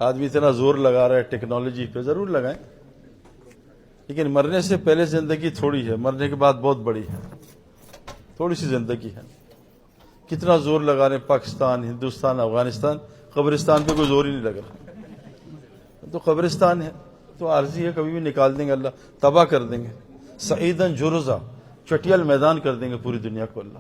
آدمی اتنا زور لگا رہا ہے ٹیکنالوجی پہ، ضرور لگائیں، لیکن مرنے سے پہلے زندگی تھوڑی ہے، مرنے کے بعد بہت بڑی ہے، تھوڑی سی زندگی ہے۔ کتنا زور لگا رہے ہیں پاکستان، ہندوستان، افغانستان، قبرستان پہ کوئی زور ہی نہیں لگ رہا۔ تو قبرستان ہے تو عارضی ہے، کبھی بھی نکال دیں گے اللہ، تباہ کر دیں گے، سعیدن جرزا، چٹیل میدان کر دیں گے پوری دنیا کو اللہ۔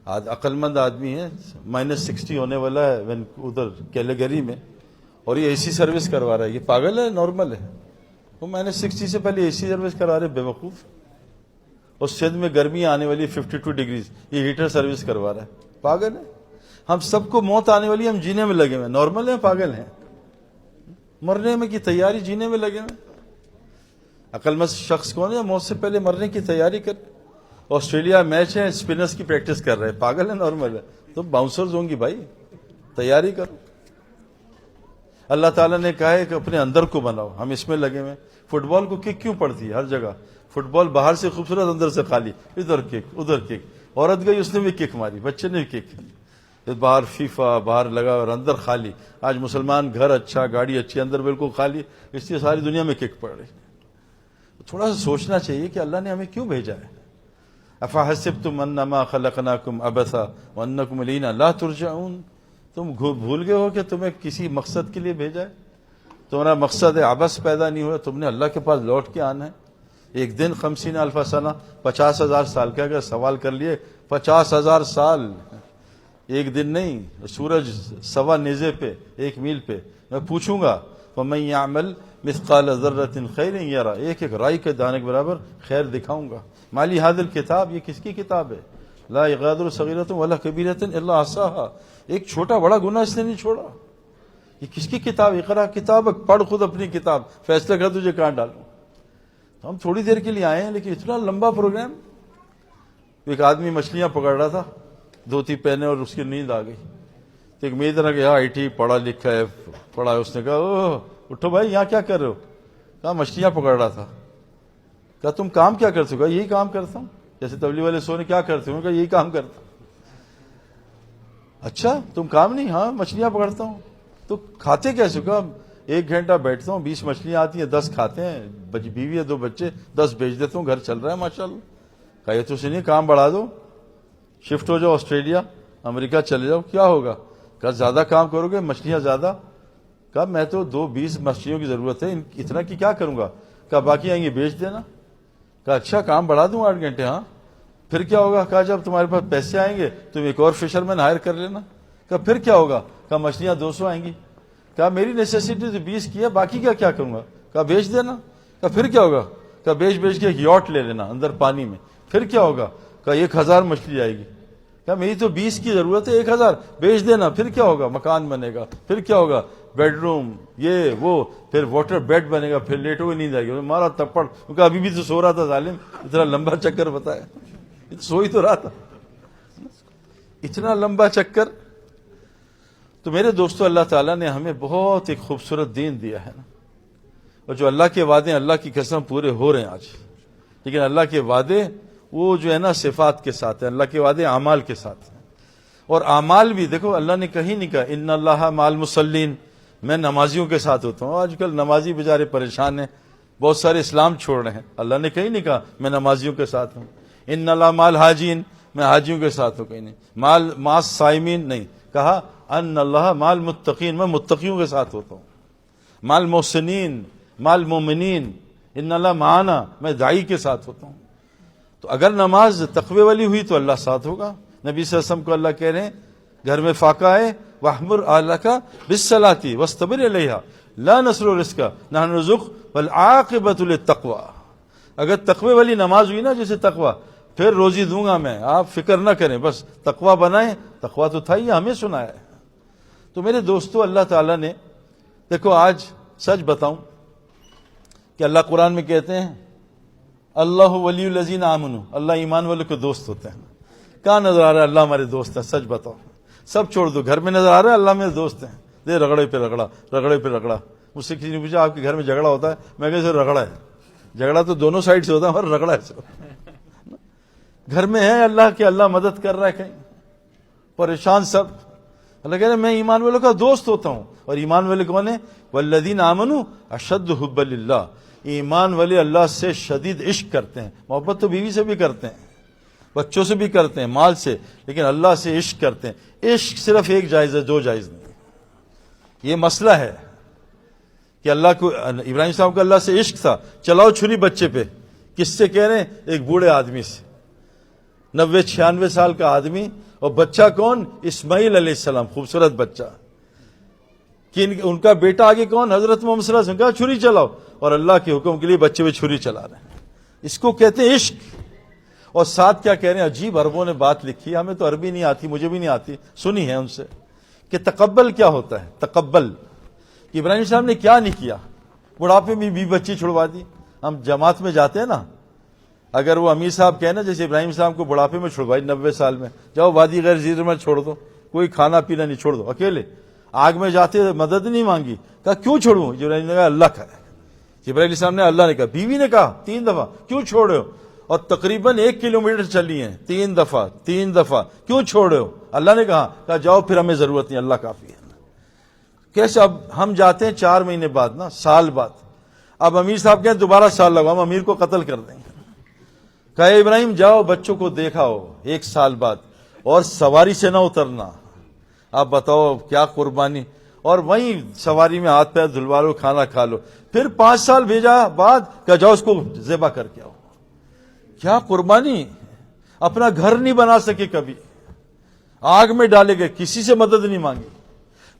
عقل مند آدمی ہے، -60 ہونے والا ہے ادھر کیلیگری میں، اور یہ اے سی سروس کروا رہا ہے۔ یہ پاگل ہے نارمل ہے؟ وہ -60 سے پہلے اے سی سروس کرا رہے، بے وقوف۔ اور سندھ میں گرمی آنے والی 52 ڈگری، یہ ہیٹر سروس کروا رہا ہے، پاگل ہے۔ ہم سب کو موت آنے والی، ہم جینے میں لگے ہوئے، نارمل ہیں پاگل ہیں؟ مرنے میں کی تیاری، جینے میں لگے ہوئے۔ عقل مند شخص کون ہے؟ موت سے پہلے مرنے کی تیاری کر۔ آسٹریلیا میچ ہے، اسپنرز کی پریکٹس کر رہے ہیں، پاگل ہے نارمل ہے؟ تو باؤنسرز ہوں گی بھائی، تیاری کرو۔ اللہ تعالیٰ نے کہا ہے کہ اپنے اندر کو بناؤ، ہم اس میں لگے ہوئے۔ فٹ بال کو کک کیوں پڑتی ہے ہر جگہ؟ فٹ بال باہر سے خوبصورت، اندر سے خالی، ادھر کک ادھر کک۔ عورت گئی، اس نے بھی کک ماری، بچے نے بھی کک، باہر فیفا باہر لگا اور اندر خالی۔ آج مسلمان گھر اچھا، گاڑی اچھی، اندر بالکل خالی، اس لیے ساری دنیا میں کک پڑ رہی۔ تھوڑا سا سوچنا چاہیے کہ اللہ نے ہمیں کیوں بھیجا ہے۔ افحسبتم انما خلقناکم عبثا وانکم الینا لا ترجعون، تم بھول گئے ہو کہ تمہیں کسی مقصد کے لیے بھیجا ہے؟ تمہارا مقصد ہے عبث پیدا نہیں ہوا، تم نے اللہ کے پاس لوٹ کے آنا ہے۔ ایک دن 50,000 سنہ، 50,000 سال کا اگر سوال کر لیے، 50,000 سال ایک دن نہیں۔ سورج سوا نیزے پہ، 1 میل پہ، میں پوچھوں گا وَمَن يَعْمَلْ مِثْقَالَ ذَرَّةٍ خَيْرٍ يَرَهُ، ایک رائی کے دانے کے برابر خیر دکھاؤں گا۔ مالی هذا الکتاب، یہ کس کی کتاب ہے؟ لا یغادر صغیرۃ ولا کبیرۃ الا احصاها، ایک چھوٹا بڑا گناہ اس نے نہیں چھوڑا۔ یہ کس کی کتاب؟ اقرا کتابک، پڑھ خود اپنی کتاب، فیصلہ کر تجھے کہاں ڈالوں۔ تو ہم تھوڑی دیر کے لیے آئے ہیں، لیکن اتنا لمبا پروگرام۔ ایک آدمی مچھلیاں پکڑ رہا تھا، دھوتی پہنے، اور اس کی نیند آ گئی۔ تو ایک میری طرح کہ آئی ٹی پڑھا لکھا ہے، پڑھا ہے، اس نے کہا اوہ اٹھو بھائی، یہاں کیا کر رہے ہو؟ کہا مچھلیاں پکڑ رہا تھا۔ کہا تم کام کیا کرتے ہو؟ کہا یہی کام کرتا ہوں، جیسے تبلیغ والے سونے کیا کرتے ہو؟ کہا یہی کام کرتا ہوں۔ اچھا تم کام نہیں؟ ہاں مچھلیاں پکڑتا ہوں۔ تو کھاتے کیسے؟ کہا 1 گھنٹہ بیٹھتا ہوں، 20 مچھلیاں آتی ہیں، 10 کھاتے ہیں، بیوی ہے 2 بچے، 10 بیچ دیتا ہوں، گھر چل رہا ہے ماشاءاللہ۔ کہا یہ تو سنیے، کام بڑھا دو، شفٹ ہو جاؤ آسٹریلیا، امریکہ چلے جاؤ، کیا ہوگا؟ کہا زیادہ کام کرو گے، مچھلیاں زیادہ۔ کہا میں تو 20 مچھلیوں کی ضرورت ہے، اتنا کی کیا کروں گا؟ کہا باقی آئیں گے بیچ دینا۔ کہا اچھا کام بڑھا دوں 8 گھنٹے؟ ہاں پھر کیا ہوگا؟ کہا جب تمہارے پاس پیسے آئیں گے تم ایک اور فشرمین ہائر کر لینا۔ کہا پھر کیا ہوگا؟ کہا مچھلیاں 200 آئیں گی۔ کہا میری نیسیسٹی تو 20 کی ہے، باقی کیا کروں گا؟ کہا بیچ دینا۔ کہا پھر کیا ہوگا؟ کہا بیچ کے ایک یاٹ لے لینا اندر پانی میں۔ پھر کیا ہوگا؟ کہا 1000 مچھلی آئے گی۔ کہا میری تو 20 کی ضرورت ہے، 1000 بیچ دینا۔ پھر کیا ہوگا؟ مکان بنے گا۔ پھر کیا ہوگا؟ بیڈ روم، یہ وہ، پھر واٹر بیڈ بنے گا، پھر لیٹو گے، نیند آئے گی۔ مارا تپڑ، کیونکہ ابھی بھی تو سو رہا تھا ظالم، اتنا لمبا چکر بتایا، سو ہی تو رہا تھا، اتنا لمبا چکر۔ تو میرے دوستو، اللہ تعالیٰ نے ہمیں بہت ایک خوبصورت دین دیا ہے نا، اور جو اللہ کے وعدے اللہ کی قسم پورے ہو رہے ہیں آج، لیکن اللہ کے وعدے وہ جو ہے نا صفات کے ساتھ ہیں، اللہ کے وعدے اعمال کے ساتھ ہیں۔ اور اعمال بھی دیکھو، اللہ نے کہیں نہیں کہا ان اللہ مع المصلین، میں نمازیوں کے ساتھ ہوتا ہوں۔ آج کل نمازی بیچارے پریشان ہیں، بہت سارے اسلام چھوڑ رہے ہیں۔ اللہ نے کہیں نہیں کہا میں نمازیوں کے ساتھ ہوں۔ ان اللہ مع الحاجین، میں حاجیوں کے ساتھ ہوں، کہیں نہیں۔ مع الصائمین نہیں کہا، ان اللہ مع المتقین، میں متقیوں کے ساتھ ہوتا ہوں۔ مع المحسنین، مع المومنین، ان اللہ معنا، میں داعی کے ساتھ ہوتا ہوں۔ تو اگر نماز تقوی والی ہوئی تو اللہ ساتھ ہوگا۔ نبی صلی اللہ علیہ وسلم کو اللہ کہہ رہے ہیں گھر میں فاقہ ہے، وَاحْمُرْ أَهْلَكَ بِالصَّلَاةِ وَاصْطَبِرْ عَلَيْهَا لَا نَصْرُ رِزْقَ نَحْنُ نَرْزُقُكَ وَالْعَاقِبَةُ لِلتَّقْوَىٰ، اگر تقوی والی نماز ہوئی نا، جیسے تقوی، پھر روزی دوں گا میں، آپ فکر نہ کریں، بس تقوی بنائیں۔ تقوی تو تھا ہی، ہمیں سنایا ہے۔ تو میرے دوستو، اللہ تعالیٰ نے دیکھو، آج سچ بتاؤں کہ اللہ قرآن میں کہتے ہیں اللہ ولی الذین آمنوا، اللہ ایمان والوں کے دوست ہوتے ہیں۔ کہاں نظر آ رہا ہے اللہ ہمارے دوست ہیں؟ سچ بتاؤ، سب چھوڑ دو، گھر میں نظر آ رہا ہے اللہ میرے دوست ہیں؟ دے رگڑے پہ رگڑا، رگڑے پہ رگڑا۔ مجھ سے کسی نے پوچھا آپ کے گھر میں جھگڑا ہوتا ہے؟ میں کہا سر رگڑا ہے، جھگڑا تو دونوں سائڈ سے ہوتا ہے، اور رگڑا ہے سر۔ گھر میں ہے اللہ کے، اللہ مدد کر رہا ہے، کہیں پریشان سب، اللہ کہہ رہے ہیں میں ایمان والوں کا دوست ہوتا ہوں. اور ایمان والے کون ہیں؟ والذین آمنوا اشد حبا للہ. ایمان والے اللہ سے شدید عشق کرتے ہیں. محبت تو بیوی سے بھی کرتے ہیں, بچوں سے بھی کرتے ہیں, مال سے, لیکن اللہ سے عشق کرتے ہیں. عشق صرف ایک جائز ہے, دو جائز نہیں. یہ مسئلہ ہے کہ اللہ کو, ابراہیم صاحب کو اللہ سے عشق تھا, چلاؤ چھری بچے پہ. کس سے کہہ رہے ہیں؟ ایک بوڑھے آدمی سے, 90-96 سال کا آدمی. اور بچہ کون؟ اسماعیل علیہ السلام, خوبصورت بچہ. کہ ان کا بیٹا آگے کون؟ حضرت محمد صلی اللہ علیہ وسلم. کہا چھری چلاؤ, اور اللہ کے حکم کے لیے بچے پہ چھری چلا رہے ہیں. اس کو کہتے ہیں عشق. اور ساتھ کیا کہہ رہے ہیں؟ عجیب عربوں نے بات لکھی, ہمیں تو عربی نہیں آتی, مجھے بھی نہیں آتی, سنی ہے ان سے, کہ تقبل کیا ہوتا ہے. تقبل کہ ابراہیم صاحب نے کیا نہیں کیا, بڑھاپے میں بھی بچی چھڑوا دی. ہم جماعت میں جاتے ہیں نا, اگر وہ امیر صاحب کہنا جیسے ابراہیم صاحب کو بڑھاپے میں چھڑوائی 90 سال میں, جاؤ وادی غیر زیر میں چھوڑ دو, کوئی کھانا پینا نہیں, چھوڑ دو اکیلے. آگ میں جاتے مدد نہیں مانگی, کہا کیوں چھوڑوں؟ جبرائیل نے کہا اللہ کا ہے. جبرائیل السلام نے اللہ نے کہا, بیوی نے کہا 3 دفعہ کیوں چھوڑے ہو؟ اور تقریباً 1 کلومیٹر چلی ہیں, 3 دفعہ کیوں چھوڑے ہو؟ اللہ نے کہا جاؤ پھر ہمیں ضرورت نہیں, اللہ کافی ہے. کیسے؟ اب ہم جاتے ہیں 4 مہینے بعد نا, سال بعد. اب امیر صاحب کہیں دوبارہ سال لگا, ہم امیر کو قتل کر دیں گے. کہا ابراہیم جاؤ بچوں کو دیکھاؤ 1 سال بعد, اور سواری سے نہ اترنا. آپ بتاؤ کیا قربانی. اور وہیں سواری میں ہاتھ پیر دھلوا لو, کھانا کھا لو. پھر 5 سال بھیجا بعد, کہا جاؤ اس کو ذبح کر کے آؤ. کیا قربانی. اپنا گھر نہیں بنا سکے, کبھی آگ میں ڈالے گئے, کسی سے مدد نہیں مانگی.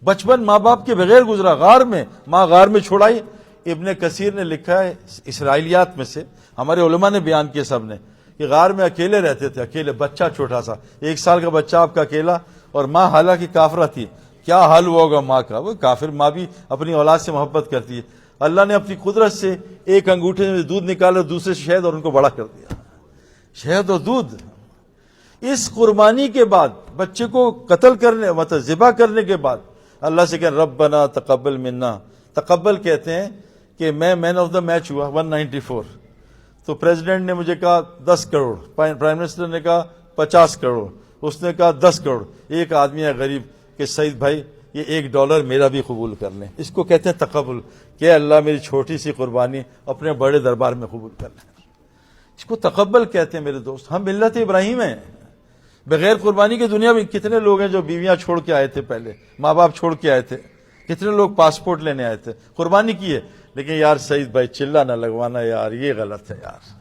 بچپن ماں باپ کے بغیر گزرا, غار میں, ماں غار میں چھوڑائی. ابن کثیر نے لکھا ہے اسرائیلیات میں سے, ہمارے علماء نے بیان کیے سب نے, کہ غار میں اکیلے رہتے تھے, اکیلے, بچہ چھوٹا سا 1 سال کا بچہ آپ کا اکیلا, اور ماں حالانکہ کافرہ تھی. کیا حال ہوا ہوگا ماں کا؟ وہ کافر ماں بھی اپنی اولاد سے محبت کرتی ہے. اللہ نے اپنی قدرت سے ایک انگوٹھے میں دودھ نکالا, دوسرے سے شہد, اور ان کو بڑا کر دیا. شہد اور دودھ. اس قربانی کے بعد, بچے کو قتل کرنے مطلب ذبح کرنے کے بعد, اللہ سے کہ ربنا تقبل منا. تقبل کہتے ہیں کہ میں مین آف دا میچ ہوا 194, تو پریزیڈنٹ نے مجھے کہا 10 کروڑ, پرائم منسٹر نے کہا 50 کروڑ, اس نے کہا 10 کروڑ. ایک آدمی ہے غریب کہ سعید بھائی یہ $1 میرا بھی قبول کر لیں. اس کو کہتے ہیں تقبل, کہ اللہ میری چھوٹی سی قربانی اپنے بڑے دربار میں قبول کر لیں. اس کو تقبل کہتے ہیں میرے دوست. ہم ملت ابراہیم ہیں. بغیر قربانی کی دنیا میں کتنے لوگ ہیں جو بیویاں چھوڑ کے آئے تھے, پہلے ماں باپ چھوڑ کے آئے تھے, کتنے لوگ پاسپورٹ لینے آئے تھے, قربانی کی ہے. لیکن یار سعید بھائی چلا نہ لگوانا یار, یہ غلط ہے یار,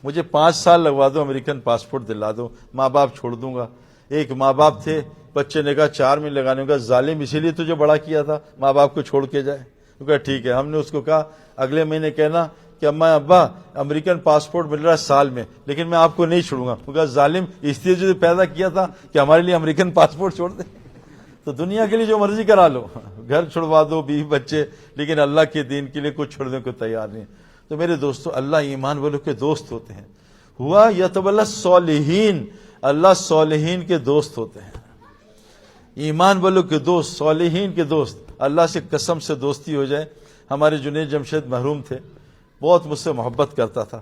مجھے 5 سال لگوا دو, امریکن پاسپورٹ دلا دو, ماں باپ چھوڑ دوں گا. ایک ماں باپ تھے, بچے نے کہا 4 مہینے لگانے کا, ظالم اسی لیے تجھے بڑا کیا تھا, ماں باپ کو چھوڑ کے جائے. تو کہا ٹھیک ہے. ہم نے اس کو کہا اگلے مہینے کہنا کہ اماں ابا امریکن پاسپورٹ مل رہا ہے سال میں, لیکن میں آپ کو نہیں چھوڑوں گا. کہا ظالم اس لیے جو پیدا کیا تھا کہ ہمارے لیے امریکن پاسپورٹ چھوڑ دے. تو دنیا کے لیے جو مرضی کرا لو, گھر چھڑوا دو, بیوی بچے, لیکن اللہ کے دین کے لیے کچھ چھوڑنے کو تیار نہیں. تو میرے دوستو, اللہ ایمان والوں کے دوست ہوتے ہیں. ہوا یتولی الصالحین, اللہ صالحین کے دوست ہوتے ہیں. ایمان والوں کے دوست, صالحین کے دوست. اللہ سے قسم سے دوستی ہو جائے. ہمارے جنید جمشید محروم تھے, بہت مجھ سے محبت کرتا تھا.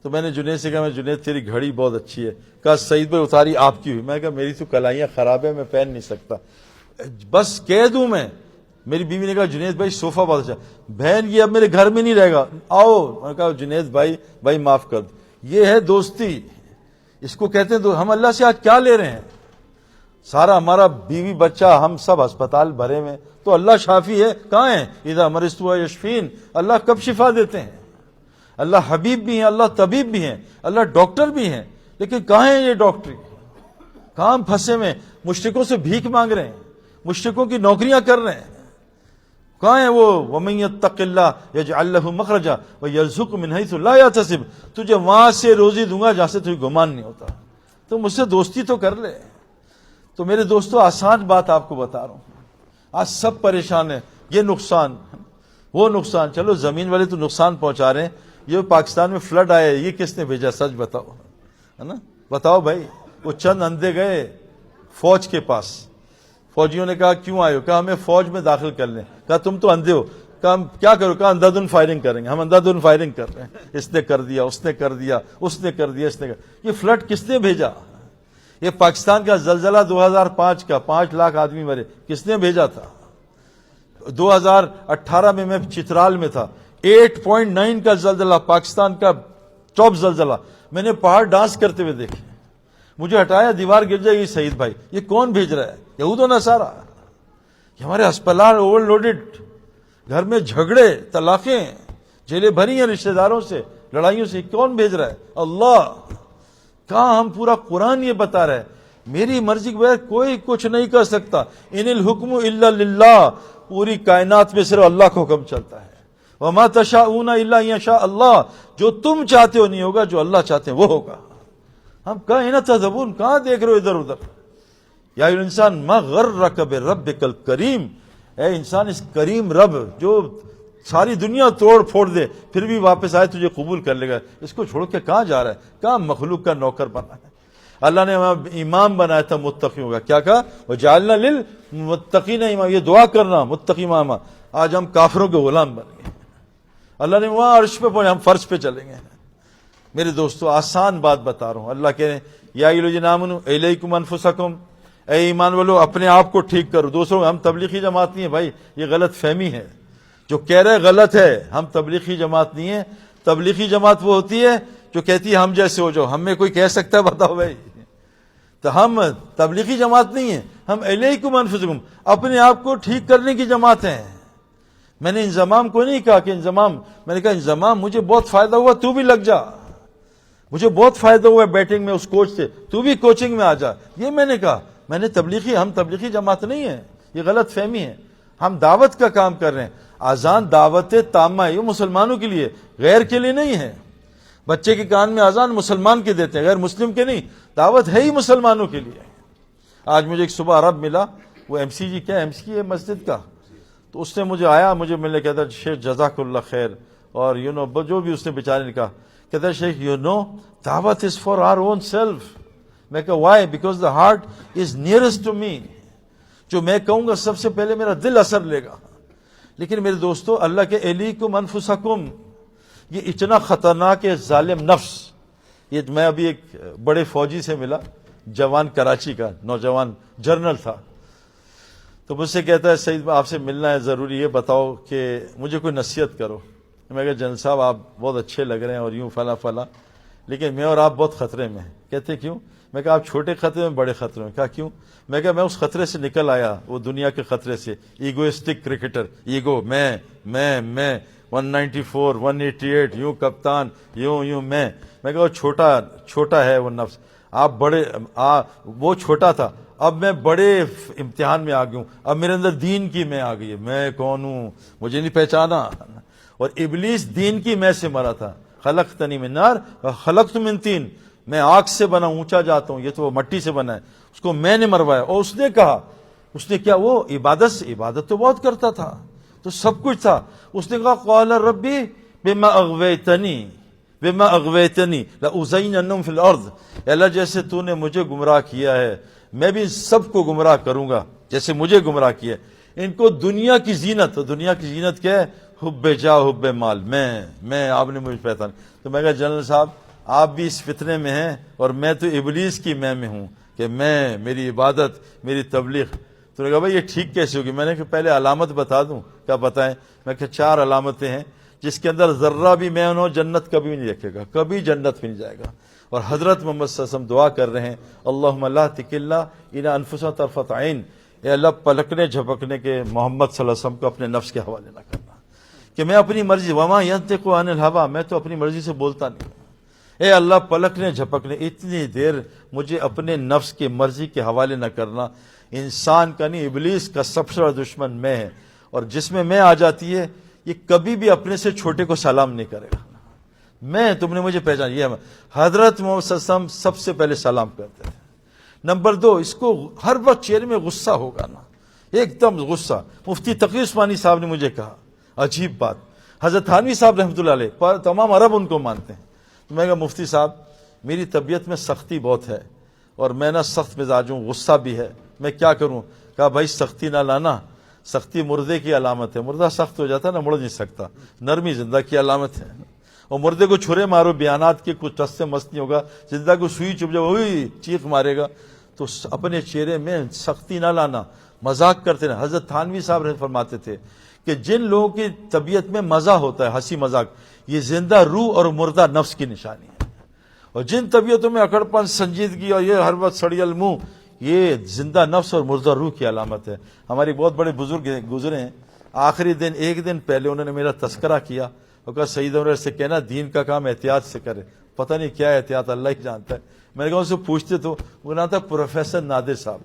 تو میں نے جنید سے کہا, میں جنید تیری گھڑی بہت اچھی ہے. کہا سعید بھائی اتاری آپ کی ہوئی. میں کہا میری تو کلائیاں خراب ہے, میں پہن نہیں سکتا, بس کہہ دوں میں. میری بیوی نے کہا جنید بھائی صوفہ بہت اچھا, بہن یہ اب میرے گھر میں نہیں رہے گا, آؤ. میں نے کہا جنید بھائی معاف کر دو. یہ ہے دوستی, اس کو کہتے ہیں. ہم اللہ سے آج کیا لے رہے ہیں؟ سارا ہمارا بیوی بچہ ہم سب ہسپتال بھرے میں, تو اللہ شافی ہے کہاں ہے؟ اذا مرضت یشفین. اللہ کب شفا دیتے ہیں؟ اللہ حبیب بھی ہیں, اللہ طبیب بھی ہیں, اللہ ڈاکٹر بھی ہیں, لیکن کہاں ہیں یہ ڈاکٹری؟ کہاں پھنسے میں مشرکوں سے بھیک مانگ رہے ہیں, مشرکوں کی نوکریاں کر رہے ہیں. کہاں ہے وہ وَمَن يَتَّقِ اللَّهَ يَجْعَلْ لَهُ مَخْرَجًا وَيَرْزُقْهُ مِنْ حَيْثُ لَا يَحْتَسِبُ. تجھے وہاں سے روزی دوں گا جہاں سے تجھے گمان نہیں ہوتا. تو مجھ سے دوستی تو کر لے. تو میرے دوستو, آسان بات آپ کو بتا رہا ہوں. آج سب پریشان ہیں, یہ نقصان وہ نقصان. چلو زمین والے تو نقصان پہنچا رہے ہیں, یہ پاکستان میں فلڈ آیا, یہ کس نے بھیجا؟ سچ بتاؤ, ہے نا, بتاؤ بھائی. وہ چند اندھے گئے فوج کے پاس, فوجیوں نے کہا کیوں آئے ہو؟ کہا ہمیں فوج میں داخل کر لیں. کہا تم تو اندھے ہو. کہا ہم کیا کرو؟ کہا اندھادھن فائرنگ کریں گے. ہم اندھادھن فائرنگ کر رہے ہیں, اس نے کر دیا, اس نے کر دیا, اس نے کر دیا, اس نے کر. یہ فلڈ کس نے بھیجا؟ یہ پاکستان کا زلزلہ 2005 کا 5 لاکھ آدمی مرے، کس نے بھیجا تھا؟ 2018 میں چترال میں تھا، 8.9 کا زلزلہ، پاکستان کا ٹاپ زلزلہ، میں نے پہاڑ ڈانس کرتے ہوئے دیکھے، مجھے ہٹایا، دیوار گر جائے گی سعید بھائی، یہ کون بھیج رہا ہے؟ یہود و نصارہ، یہ ہمارے ہسپتال اوور لوڈڈ، گھر میں جھگڑے، طلاقیں، جیلیں بھری ہیں رشتہ داروں سے، لڑائیوں سے، کون بھیج رہا ہے؟ اللہ۔ کہاں ہم پورا قرآن یہ بتا رہے ہیں میری مرضی کے بغیر کوئی کچھ نہیں کر سکتا، ان الحکم الا للہ، پوری کائنات میں صرف اللہ کا حکم چلتا ہے، وما تشاءون الا ان یشاء اللہ، جو تم چاہتے ہو نہیں ہوگا، جو اللہ چاہتے ہیں وہ ہوگا۔ ہم کہاں نہ تذبون، کہاں دیکھ رہے ہو ادھر ادھر؟ یا ایھا الانسان ما غرک بربک الکریم، اے انسان اس کریم رب جو ساری دنیا توڑ پھوڑ دے پھر بھی واپس آئے تجھے قبول کر لے گا، اس کو چھوڑ کے کہاں جا رہا ہے؟ کہاں مخلوق کا نوکر بنا ہے؟ اللہ نے امام بنایا تھا متقیوں کا، کیا کہا؟ وجعلنا للمتقین امام، یہ دعا کرنا متقی امام۔ آج ہم کافروں کے غلام بن گئے، اللہ نے وہاں عرش پہ پہنچے، ہم فرش پہ چلیں گے۔ میرے دوستو آسان بات بتا رہا ہوں، اللہ کہہ رہے ہیں یا ایھا الذین آمنوا الیکم انفسکم، اے ایمان والو اپنے آپ کو ٹھیک کرو۔ دوسروں ہم تبلیغی جماعت نہیں ہے بھائی، یہ غلط فہمی ہے، جو کہہ رہے غلط ہے، ہم تبلیغی جماعت نہیں ہے۔ تبلیغی جماعت وہ ہوتی ہے جو کہتی ہے ہم جیسے ہو جاؤ، ہم میں کوئی کہہ سکتا ہے؟ بتاؤ بھائی، تو ہم تبلیغی جماعت نہیں ہے، ہم الیکم انفسکم، اپنے آپ کو ٹھیک کرنے کی جماعت ہیں۔ میں نے انضمام کو نہیں کہا کہ انضمام، میں نے کہا انضمام مجھے بہت فائدہ ہوا، تو بھی لگ جا، مجھے بہت فائدہ ہوا ہے بیٹنگ میں اس کوچ سے، تو بھی کوچنگ میں آ جا، یہ میں نے کہا۔ میں نے ہم تبلیغی جماعت نہیں ہے، یہ غلط فہمی ہے۔ ہم دعوت کا کام کر رہے ہیں، اذان دعوت تامہ ہے، یہ مسلمانوں کے لیے، غیر کے لیے نہیں ہے۔ بچے کے کان میں اذان مسلمان کے دیتے ہیں، غیر مسلم کے نہیں، دعوت ہے ہی مسلمانوں کے لیے۔ آج مجھے ایک صبح عرب ملا، وہ ایم سی جی کیا ایم سی ہے مسجد کا، تو اس نے مجھے آیا، مجھے ملنے کہتا شیخ جزاک اللہ خیر، اور جو بھی اس نے بیچارے نے کہا، کہتا شیخ دعوت is for our own self. میں کہا why? Because the heart is nearest to me, جو میں کہوں گا سب سے پہلے میرا دل اثر لے گا۔ لیکن میرے دوستو اللہ کے الیکم انفسکم، یہ اتنا خطرناک ہے، ظالم نفس۔ یہ میں ابھی ایک بڑے فوجی سے ملا، جوان کراچی کا، نوجوان جنرل تھا، تو مجھ سے کہتا ہے سعید آپ سے ملنا ہے ضروری، یہ بتاؤ کہ مجھے کوئی نصیحت کرو۔ میں کہا جنرل صاحب آپ بہت اچھے لگ رہے ہیں اور یوں فلاں فلاں، لیکن میں اور آپ بہت خطرے میں ہیں۔ کہتے کیوں؟ میں کہا آپ چھوٹے خطرے میں، بڑے خطرے میں۔ کہا کیوں؟ میں کہا میں اس خطرے سے نکل آیا، وہ دنیا کے خطرے سے، ایگوئسٹک کرکٹر، ایگو، میں 194 188 یوں کپتان، یوں میں کہا وہ چھوٹا ہے وہ نفس، آپ بڑے، وہ چھوٹا تھا، اب میں بڑے امتحان میں آ گیا ہوں، اب میرے اندر دین کی میں آ گئی ہے، میں کون ہوں مجھے نہیں پہچانا۔ اور ابلیس دین کی میں سے مرا تھا، خلقتنی من نار خلقت من طین، میں آگ سے بنا اونچا جاتا ہوں، یہ تو وہ مٹی سے بنا ہے، اس کو میں نے مروایا۔ اور اس نے کہا، اس نے کیا؟ وہ عبادت تو بہت کرتا تھا، تو سب کچھ تھا۔ اس نے کہا قال ربی بما اغویتنی لأزیننہم فی الارض، اللہ جیسے تو نے مجھے گمراہ کیا ہے میں بھی سب کو گمراہ کروں گا جیسے مجھے گمراہ کیا ہے۔ ان کو دنیا کی زینت، تو دنیا کی زینت کیا ہے؟ حب جاہ، حب مال، میں آپ نے مجھے پہچانا۔ تو میں کہا جنرل صاحب آپ بھی اس فتنے میں ہیں، اور میں تو ابلیس کی میں ہوں کہ میری عبادت، میری تبلیغ۔ تو نے کہا بھائی یہ ٹھیک کیسے ہوگی؟ میں نے کہا پہلے علامت بتا دوں۔ کیا بتائیں؟ میں کہا 4 علامتیں ہیں جس کے اندر ذرہ بھی میں ہوں، جنت کبھی نہیں رکھے گا، کبھی جنت میں نہیں جائے گا۔ اور حضرت محمد صلی اللہ علیہ وسلم دعا کر رہے ہیں اللہم لا تکلنا الی انفسنا طرفۃ عین، اے اللہ پلکنے جھپکنے کے محمد صلی اللہ علیہ وسلم کو اپنے نفس کے حوالے نہ کرنا، کہ میں اپنی مرضی، وما ینطق عن الہویٰ، میں تو اپنی مرضی سے بولتا نہیں۔ اے اللہ پلکنے جھپکنے اتنی دیر مجھے اپنے نفس کی مرضی کے حوالے نہ کرنا۔ انسان کا نہیں، ابلیس کا سب سے بڑا دشمن میں ہے، اور جس میں آ جاتی ہے یہ کبھی بھی اپنے سے چھوٹے کو سلام نہیں کرے گا۔ تم نے مجھے پہچان، یہ حضرت محمد صلی اللہ علیہ وسلم سب سے پہلے سلام کرتے تھے۔ نمبر 2، اس کو ہر وقت چہرے میں غصہ ہوگا نا، ایک دم غصہ۔ مفتی تقی عثمانی صاحب نے مجھے کہا، عجیب بات، حضرت تھانوی صاحب رحمۃ اللہ علیہ، تمام عرب ان کو مانتے ہیں۔ میں کہا مفتی صاحب میری طبیعت میں سختی بہت ہے، اور میں نا سخت مزاج ہوں، غصہ بھی ہے، میں کیا کروں؟ کہا بھائی سختی نہ لانا، سختی مردے کی علامت ہے، مردہ سخت ہو جاتا ہے نا، مڑ نہیں سکتا، نرمی زندہ کی علامت ہے۔ اور مردے کو چھرے مارو بیانات کے کچھ ٹس سے مست نہیں ہوگا, زندہ کو سوئی چپ جب ہوئی چیخ مارے گا. تو اپنے چہرے میں سختی نہ لانا, مذاق کرتے رہے. حضرت تھانوی صاحب فرماتے تھے کہ جن لوگوں کی طبیعت میں مزہ ہوتا ہے, ہنسی مذاق, یہ زندہ روح اور مردہ نفس کی نشانی ہے. اور جن طبیعتوں میں اکڑپن, سنجیدگی اور یہ ہر وقت سڑیل منہ, یہ زندہ نفس اور مردہ روح کی علامت ہے. ہمارے بہت بڑے بزرگ گزرے ہیں, آخری دن ایک دن پہلے انہوں نے میرا تذکرہ کیا اور کہا سید عمر سے کہنا دین کا کام احتیاط سے کرے. پتہ نہیں کیا احتیاط, اللہ ہی جانتا ہے. میں نے کہا ان سے پوچھتے تو وہ نام تھا پروفیسر نادر صاحب.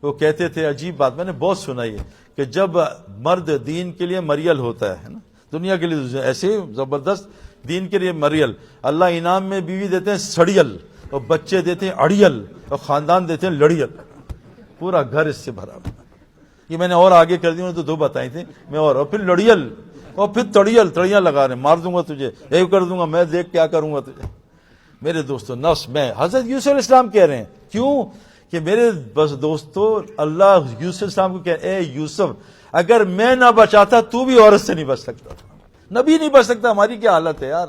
وہ کہتے تھے عجیب بات, میں نے بہت سنا یہ, کہ جب مرد دین کے لیے مریل ہوتا ہے نا, دنیا کے لیے ایسے زبردست, دین کے لیے مریل, اللہ انعام میں بیوی دیتے ہیں سڑیل, اور بچے دیتے ہیں اڑیل, اور خاندان دیتے ہیں لڑیل, پورا گھر اس سے بھرا. یہ میں نے اور آگے کر دی, انہوں نے تو 2 بتائی تھی میں, اور پھر لڑیل, اور پھر تڑیل, تڑیاں لگا رہے, مار دوں گا تجھے, یہ کر دوں گا, میں دیکھ کیا کروں گا تجھے. میرے دوستو نفس میں حضرت یوسف علیہ السلام کہہ رہے ہیں, کیوں کہ میرے بس دوستو اللہ یوسف علیہ السلام کو کہہ, اے یوسف اگر میں نہ بچاتا تو بھی عورت سے نہیں بچ سکتا, نبی نہیں بچ سکتا. ہماری کیا حالت ہے یار,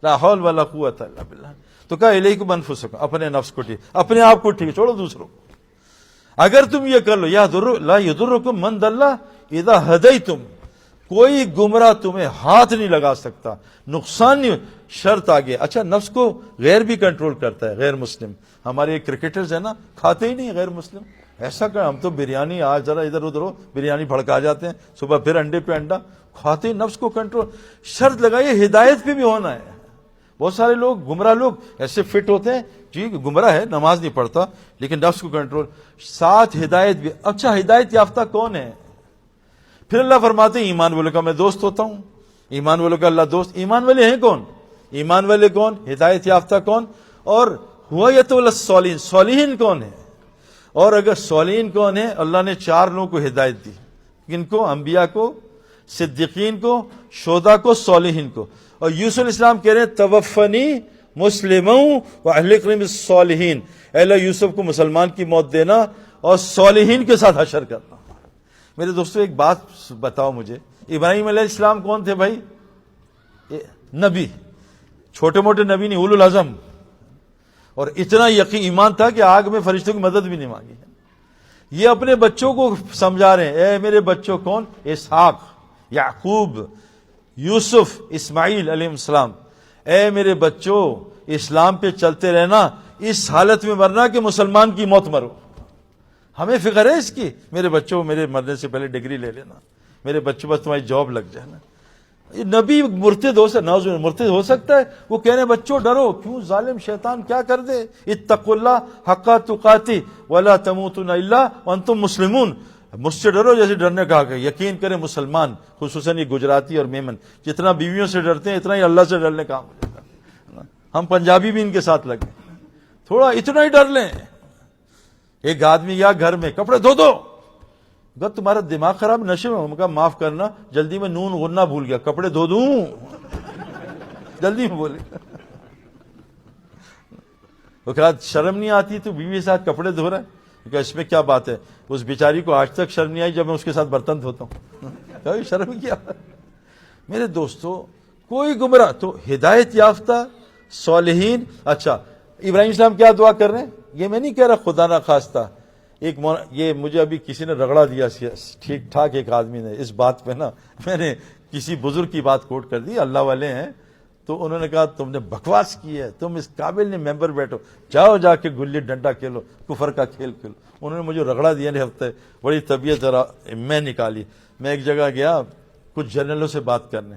لا حول ولا قوت الا باللہ. تو کہا الیکم انفسکم, اپنے نفس کو ٹھیک, اپنے آپ کو ٹھیک, چھوڑو دوسروں کو. اگر تم یہ کر لو, یا لا یضرکم من ضل اذا ہدیتم, کوئی گمراہ تمہیں ہاتھ نہیں لگا سکتا, نقصان نہیں. شرط آگے, اچھا نفس کو غیر بھی کنٹرول کرتا ہے, غیر مسلم. ہمارے کرکٹرز ہیں نا, کھاتے ہی نہیں غیر مسلم. ایسا کہ ہم تو بریانی, آج ذرا ادھر ادھر ہو بریانی بھڑکا جاتے ہیں, صبح پھر انڈے پہ انڈا کھاتے ہی. نفس کو کنٹرول, شرط لگائیے ہدایت پہ بھی ہونا ہے. بہت سارے لوگ گمراہ لوگ ایسے فٹ ہوتے ہیں, جی گمراہ ہے, نماز نہیں پڑھتا, لیکن نفس کو کنٹرول, ساتھ ہدایت بھی. اچھا ہدایت یافتہ کون ہے؟ پھر اللہ فرماتے ہیں ایمان والوں کا میں دوست ہوتا ہوں. ایمان والوں کا اللہ دوست. ایمان والے ہیں کون؟ ایمان والے کون؟ ہدایت یافتہ کون؟ اور ہوا یتولی الصالحین, صالحین کون ہے؟ اور اگر صالحین کون ہے؟ اللہ نے 4 لوگوں کو ہدایت دی. کن کو؟ انبیاء کو, صدیقین کو, شہداء کو, صالحین کو. اور یوسف علیہ السلام کہہ رہے ہیں توفنی مسلموں واہلکنی بالصالحین, اے اللہ یوسف کو مسلمان کی موت دینا اور صالحین کے ساتھ حشر کرنا. میرے دوستو ایک بات بتاؤ مجھے, ابراہیم علیہ السلام کون تھے بھائی؟ نبی, چھوٹے موٹے نبی نہیں, اولو العزم. اور اتنا یقین ایمان تھا کہ آگ میں فرشتوں کی مدد بھی نہیں مانگی. یہ اپنے بچوں کو سمجھا رہے ہیں, اے میرے بچوں کون؟ اسحاق, یعقوب, یوسف, اسماعیل علیہ السلام. اے میرے بچوں اسلام پہ چلتے رہنا, اس حالت میں مرنا کہ مسلمان کی موت مرو. ہمیں فکر ہے اس کی, میرے بچوں میرے مرنے سے پہلے ڈگری لے لینا, میرے بچوں بس تمہاری جاب لگ جائے نا. یہ نبی مرتد ہو سکتا, نعوذ باللہ مرتد ہو سکتا ہے. وہ کہہ رہے بچوں ڈرو, کیوں ظالم شیطان کیا کر دے. اتقوا اللہ حق تقاتی ولا تموتن الا وانتم مسلمون. مجھ سے ڈرو جیسے ڈرنے کہا کہ یقین کرے مسلمان, خصوصاً یہ گجراتی اور میمن, جتنا بیویوں سے ڈرتے ہیں اتنا ہی اللہ سے ڈرنے کا مجھے. ہم پنجابی بھی ان کے ساتھ لگے, تھوڑا اتنا ہی ڈر لیں. ایک آدمی یا گھر میں کپڑے دھو دو, اگر تمہارا دماغ خراب, نشے میں. ہم کہا معاف کرنا, جلدی میں نون غنہ بھول گیا, کپڑے دھو دوں, جلدی میں بولے. وہ کہا شرم نہیں آتی تو بیوی کے ساتھ کپڑے دھو رہا ہے؟ کہ اس میں کیا بات ہے؟ اس بیچاری کو آج تک شرم نہیں آئی جب میں اس کے ساتھ برتن دھوتا ہوں. شرم کیا؟ میرے دوستو کوئی گمراہ تو ہدایت یافتہ صالحین. اچھا ابراہیم السلام کیا دعا کر رہے ہیں؟ یہ میں نہیں کہہ رہا خدا نہ خواستہ, یہ مجھے ابھی کسی نے رگڑا دیا ٹھیک ٹھاک ایک آدمی نے اس بات پہ نا, میں نے کسی بزرگ کی بات کوٹ کر دی, اللہ والے ہیں, تو انہوں نے کہا تم نے بکواس کی ہے, تم اس قابل نہیں, ممبر بیٹھو, جاؤ جا کے گلی ڈنڈا کھیلو, کفر کا کھیل کھیلو. انہوں نے مجھے رگڑا دیا نہیں ہفتے, بڑی طبیعت ذرا میں نکالی. میں ایک جگہ گیا کچھ جنرلوں سے بات کرنے,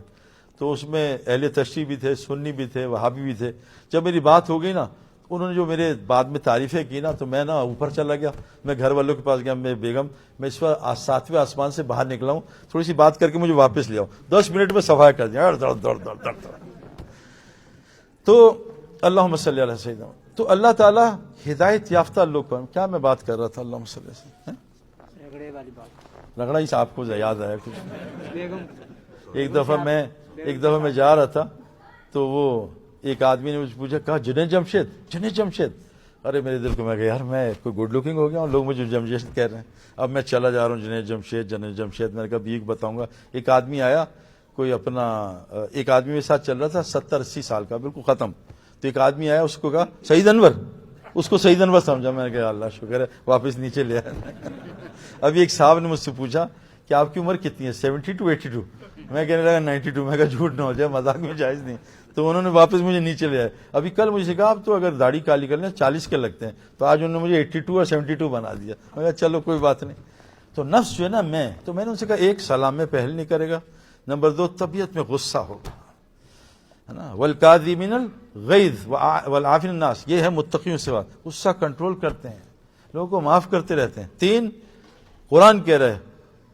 تو اس میں اہل تشیع بھی تھے, سنی بھی تھے, وہابی بھی تھے. جب میری بات ہو گئی نا, انہوں نے جو میرے بعد میں تعریفیں کی نا, تو میں نا اوپر چلا گیا. میں گھر والوں کے پاس گیا, میں بیگم میں اس وقت 7ویں آسمان سے باہر نکلا ہوں, تھوڑی سی بات کر کے مجھے واپس لے آؤ. 10 منٹ میں صفائی کر دیا. تو اللہم صلی علی سیدنا. تو اللہ تعالیٰ ہدایت یافتہ لوگ کو, کیا میں بات کر رہا تھا, اللہم صلی علی سیدنا, رگڑے والی بات. رگڑا ہی آپ کو یاد آیا کچھ. ایک دفعہ میں جا رہا تھا, تو وہ ایک آدمی نے مجھے پوچھا, کہا جنید جمشید. ارے میرے دل کو, میں کہا یار میں کوئی گڈ لکنگ ہو گیا ہوں, لوگ مجھے جمشید کہہ رہے ہیں. اب میں چلا جا رہا ہوں جنید جمشید. میں نے کہا بھی بتاؤں گا. ایک آدمی آیا, کوئی اپنا ایک آدمی میرے ساتھ چل رہا تھا 70-80 سال کا بالکل ختم. تو ایک آدمی آیا, اس کو کہا سعید انور, اس کو سعید انور سمجھا. میں نے کہا اللہ شکر ہے واپس نیچے لے آیا. ابھی ایک صاحب نے مجھ سے پوچھا کہ آپ کی عمر کتنی ہے, 72 82. میں کہنے لگا 92. میں کہا جھوٹ نہ ہو جائے, مذاق میں جائز نہیں. تو انہوں نے واپس مجھے نیچے لے آئے. ابھی کل مجھے کہا آپ تو اگر داڑھی کالی کر لیں 40 کے لگتے ہیں, تو آج انہوں نے مجھے 82 اور 72 بنا دیا. میں کہا چلو کوئی بات نہیں. تو نفس جو ہے نا میں, تو میں نے ان سے کہا ایک سلام میں پہل نہیں کرے گا, نمبر 2 طبیعت میں غصہ ہوگا, ہے نا, والکاظمین الغیظ والعافین الناس, یہ ہے متقیوں سے بات, غصہ کنٹرول کرتے ہیں, لوگوں کو معاف کرتے رہتے ہیں. 3 قرآن کہہ رہے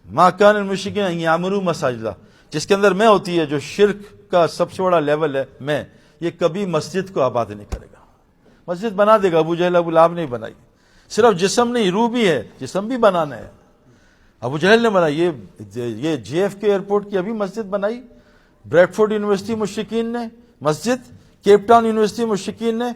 ما کان المشرکین ان یعمروا مساجد اللہ, جس کے اندر میں ہوتی ہے, جو شرک کا سب سے بڑا لیول ہے میں, یہ کبھی مسجد کو آباد نہیں کرے گا. مسجد بنا دے گا, ابو جہل ابو لہب نے بنائی, صرف جسم نہیں روح بھی ہے, جسم بھی بنانا ہے. ابو جہل نے بنائی, یہ JFK ایئرپورٹ کی ابھی مسجد بنائی, بریڈفورڈ یونیورسٹی مشرکین نے مسجد, کیپ ٹاؤن یونیورسٹی مشرکین نے,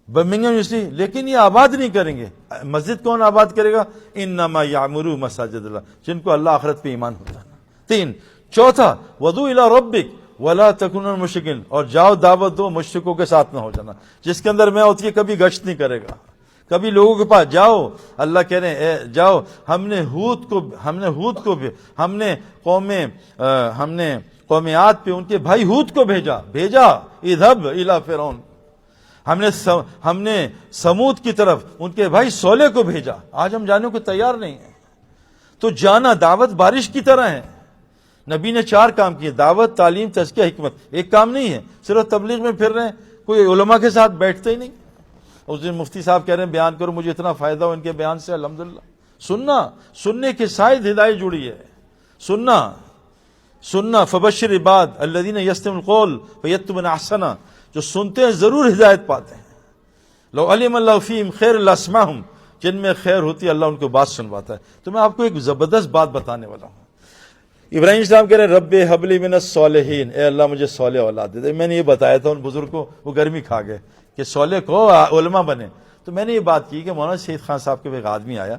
برمنگھم یونیورسٹی, لیکن یہ آباد نہیں کریں گے. مسجد کون آباد کرے گا؟ انما یعمروا مساجد اللہ, جن کو اللہ آخرت پہ ایمان ہوتا ہے. 3 چوتھا ودعو الی ربک ولا تکونوا من المشرکین, اور جاؤ دعوت دو, مشرکوں کے ساتھ نہ ہو جانا. جس کے اندر میں ہوتی ہے کبھی گشت نہیں کرے گا, کبھی لوگوں کے پاس جاؤ. اللہ کہہ رہے ہیں جاؤ, ہم نے ہود کو بھی, ہم نے قوم عاد پہ ان کے بھائی ہود کو بھیجا اذهب الی فرعون. ہم نے سمود کی طرف ان کے بھائی صالح کو بھیجا. آج ہم جانے کو تیار نہیں ہیں. تو جانا دعوت بارش کی طرح ہے. نبی نے 4 کام کیے, دعوت, تعلیم, تزکیہ, حکمت. ایک کام نہیں ہے, صرف تبلیغ میں پھر رہے ہیں, کوئی علماء کے ساتھ بیٹھتے ہی نہیں. اس دن مفتی صاحب کہہ رہے ہیں بیان کرو, مجھے اتنا فائدہ ہو ان کے بیان سے, الحمدللہ. سننے کے سائد ہدایت جڑی ہے. سننا فبشر عباد الذین یستمعون القول فیتبعون احسنہ, جو سنتے ہیں ضرور ہدایت پاتے ہیں. لو علم اللہ فیہم خیر لاسمعہم, جن میں خیر ہوتی ہے اللہ ان کو بات سنواتا ہے. تو میں آپ کو ایک زبردست بات بتانے والا ہوں. ابراہیم اسلام کہہ رہے ہیں رب ہب لی من الصالحین, اے اللہ مجھے صالح اولاد دے دے. میں نے یہ بتایا تھا ان بزرگ کو, وہ گرمی کھا گئے کہ صالح کو علماء بنے. تو میں نے یہ بات کی کہ مولانا شہید خان صاحب کے ایک آدمی آیا,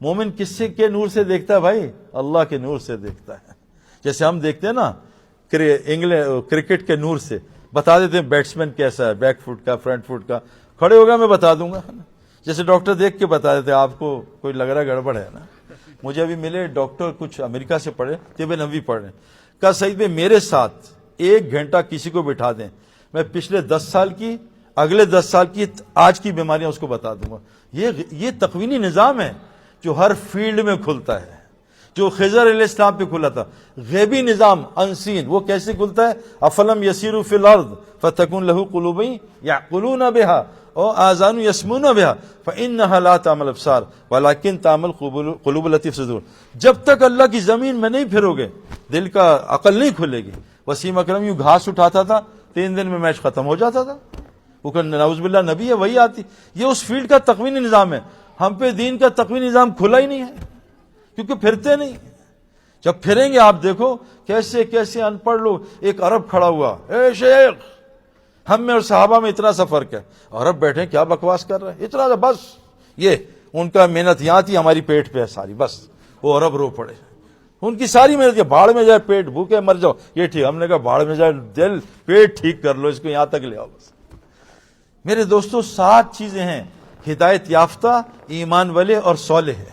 مومن کس سے کے نور سے دیکھتا ہے بھائی؟ اللہ کے نور سے دیکھتا ہے. جیسے ہم دیکھتے ہیں نا کرکٹ کے نور سے, بتا دیتے ہیں بیٹسمین کیسا ہے, بیک فٹ کا, فرنٹ فٹ کا. کھڑے ہوگا میں بتا دوں گا. جیسے ڈاکٹر دیکھ کے بتا دیتے آپ کو کوئی لگ رہا ہے گڑبڑ ہے نا. مجھے ابھی ملے ڈاکٹر, کچھ امریکہ سے پڑھے, طب نبوی پڑھ رہے ہیں. کہا سعید بھائی میرے ساتھ 1 گھنٹہ کسی کو بٹھا دیں, میں پچھلے 10 سال کی, اگلے 10 سال کی, آج کی بیماریاں اس کو بتا دوں گا. یہ تکوینی نظام ہے جو ہر فیلڈ میں کھلتا ہے, جو خضر علیہ السلام پہ کھلا تھا. غیبی نظام انسین, وہ کیسے کھلتا ہے؟ افلم یسیروا فی الارض فتکون لہ قلوب یعقلون بہا او آذان یسمعون بہا فانها لا تعمل الابصار ولکن تعمل قلوب التي فی الصدور. جب تک اللہ کی زمین میں نہیں پھرو گے دل کا عقل نہیں کھلے گی. وسیم اکرم یوں گھاس اٹھاتا تھا, 3 دن میں میچ ختم ہو جاتا تھا. وہ کہ نعوذ باللہ نبی ہے وہی آتی. یہ اس فیلڈ کا تکوینی نظام ہے. ہم پہ دین کا تکوینی نظام کھلا ہی نہیں ہے, کیونکہ پھرتے نہیں. جب پھریں گے آپ دیکھو کیسے کیسے ان پڑھ لوگ. ایک عرب کھڑا ہوا, اے شیخ ہم میں اور صحابہ میں اتنا سا فرق ہے. عرب بیٹھے کیا بکواس کر رہے ہیں, اتنا سا بس. یہ ان کا محنت یہاں تھی, ہماری پیٹ پہ ہے ساری, بس. وہ عرب رو پڑے, ان کی ساری محنت, باڑ میں جائے پیٹ, بھوکے مر جاؤ, یہ ٹھیک. ہم نے کہا باڑ میں جائے دل, پیٹ ٹھیک کر لو, اس کو یہاں تک لے آؤ بس. میرے دوستو 7 چیزیں ہیں, ہدایت یافتہ, ایمان والے اور صالح ہے.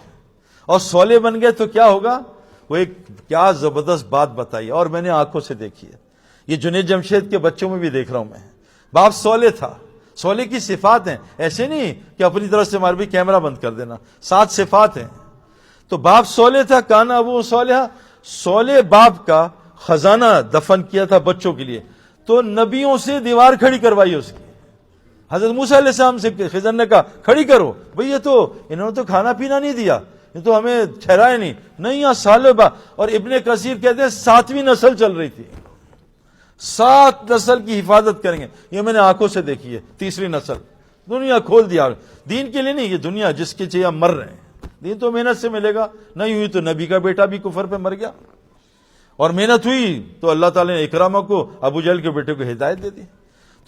اور صالح بن گئے تو کیا ہوگا؟ وہ ایک کیا زبردست بات بتائی, اور میں نے آنکھوں سے دیکھی ہے. یہ جنید جمشید کے بچوں میں بھی دیکھ رہا ہوں میں. باپ صالح تھا, صالح کی صفات ہیں, ایسے نہیں کہ اپنی طرف سے مار بھی کیمرہ بند کر دینا. 7 صفات ہیں. تو باپ صالح تھا, کانا ابو صالحہ. صالح باپ کا خزانہ دفن کیا تھا بچوں کے لیے, تو نبیوں سے دیوار کھڑی کروائی اس کی. حضرت موسیٰ علیہ السلام سے خضر نے کہا کھڑی کرو, بھئی یہ تو انہوں نے تو کھانا پینا نہیں دیا, یہ تو ہمیں ٹھہرائے نہیں. نہیں, یہاں صالح با. اور ابن کثیر کہتے ہیں 7ویں نسل چل رہی تھی. 7 نسل کی حفاظت کریں گے, یہ میں نے آنکھوں سے دیکھی ہے. 3ری نسل دنیا کھول دیا دین کے لیے. نہیں, یہ دنیا جس کے چاہیے مر رہے ہیں. دین تو محنت سے ملے گا, نہیں ہوئی تو نبی کا بیٹا بھی کفر پہ مر گیا, اور محنت ہوئی تو اللہ تعالیٰ نے اکرامہ کو, ابو جہل کے بیٹے کو ہدایت دے دی.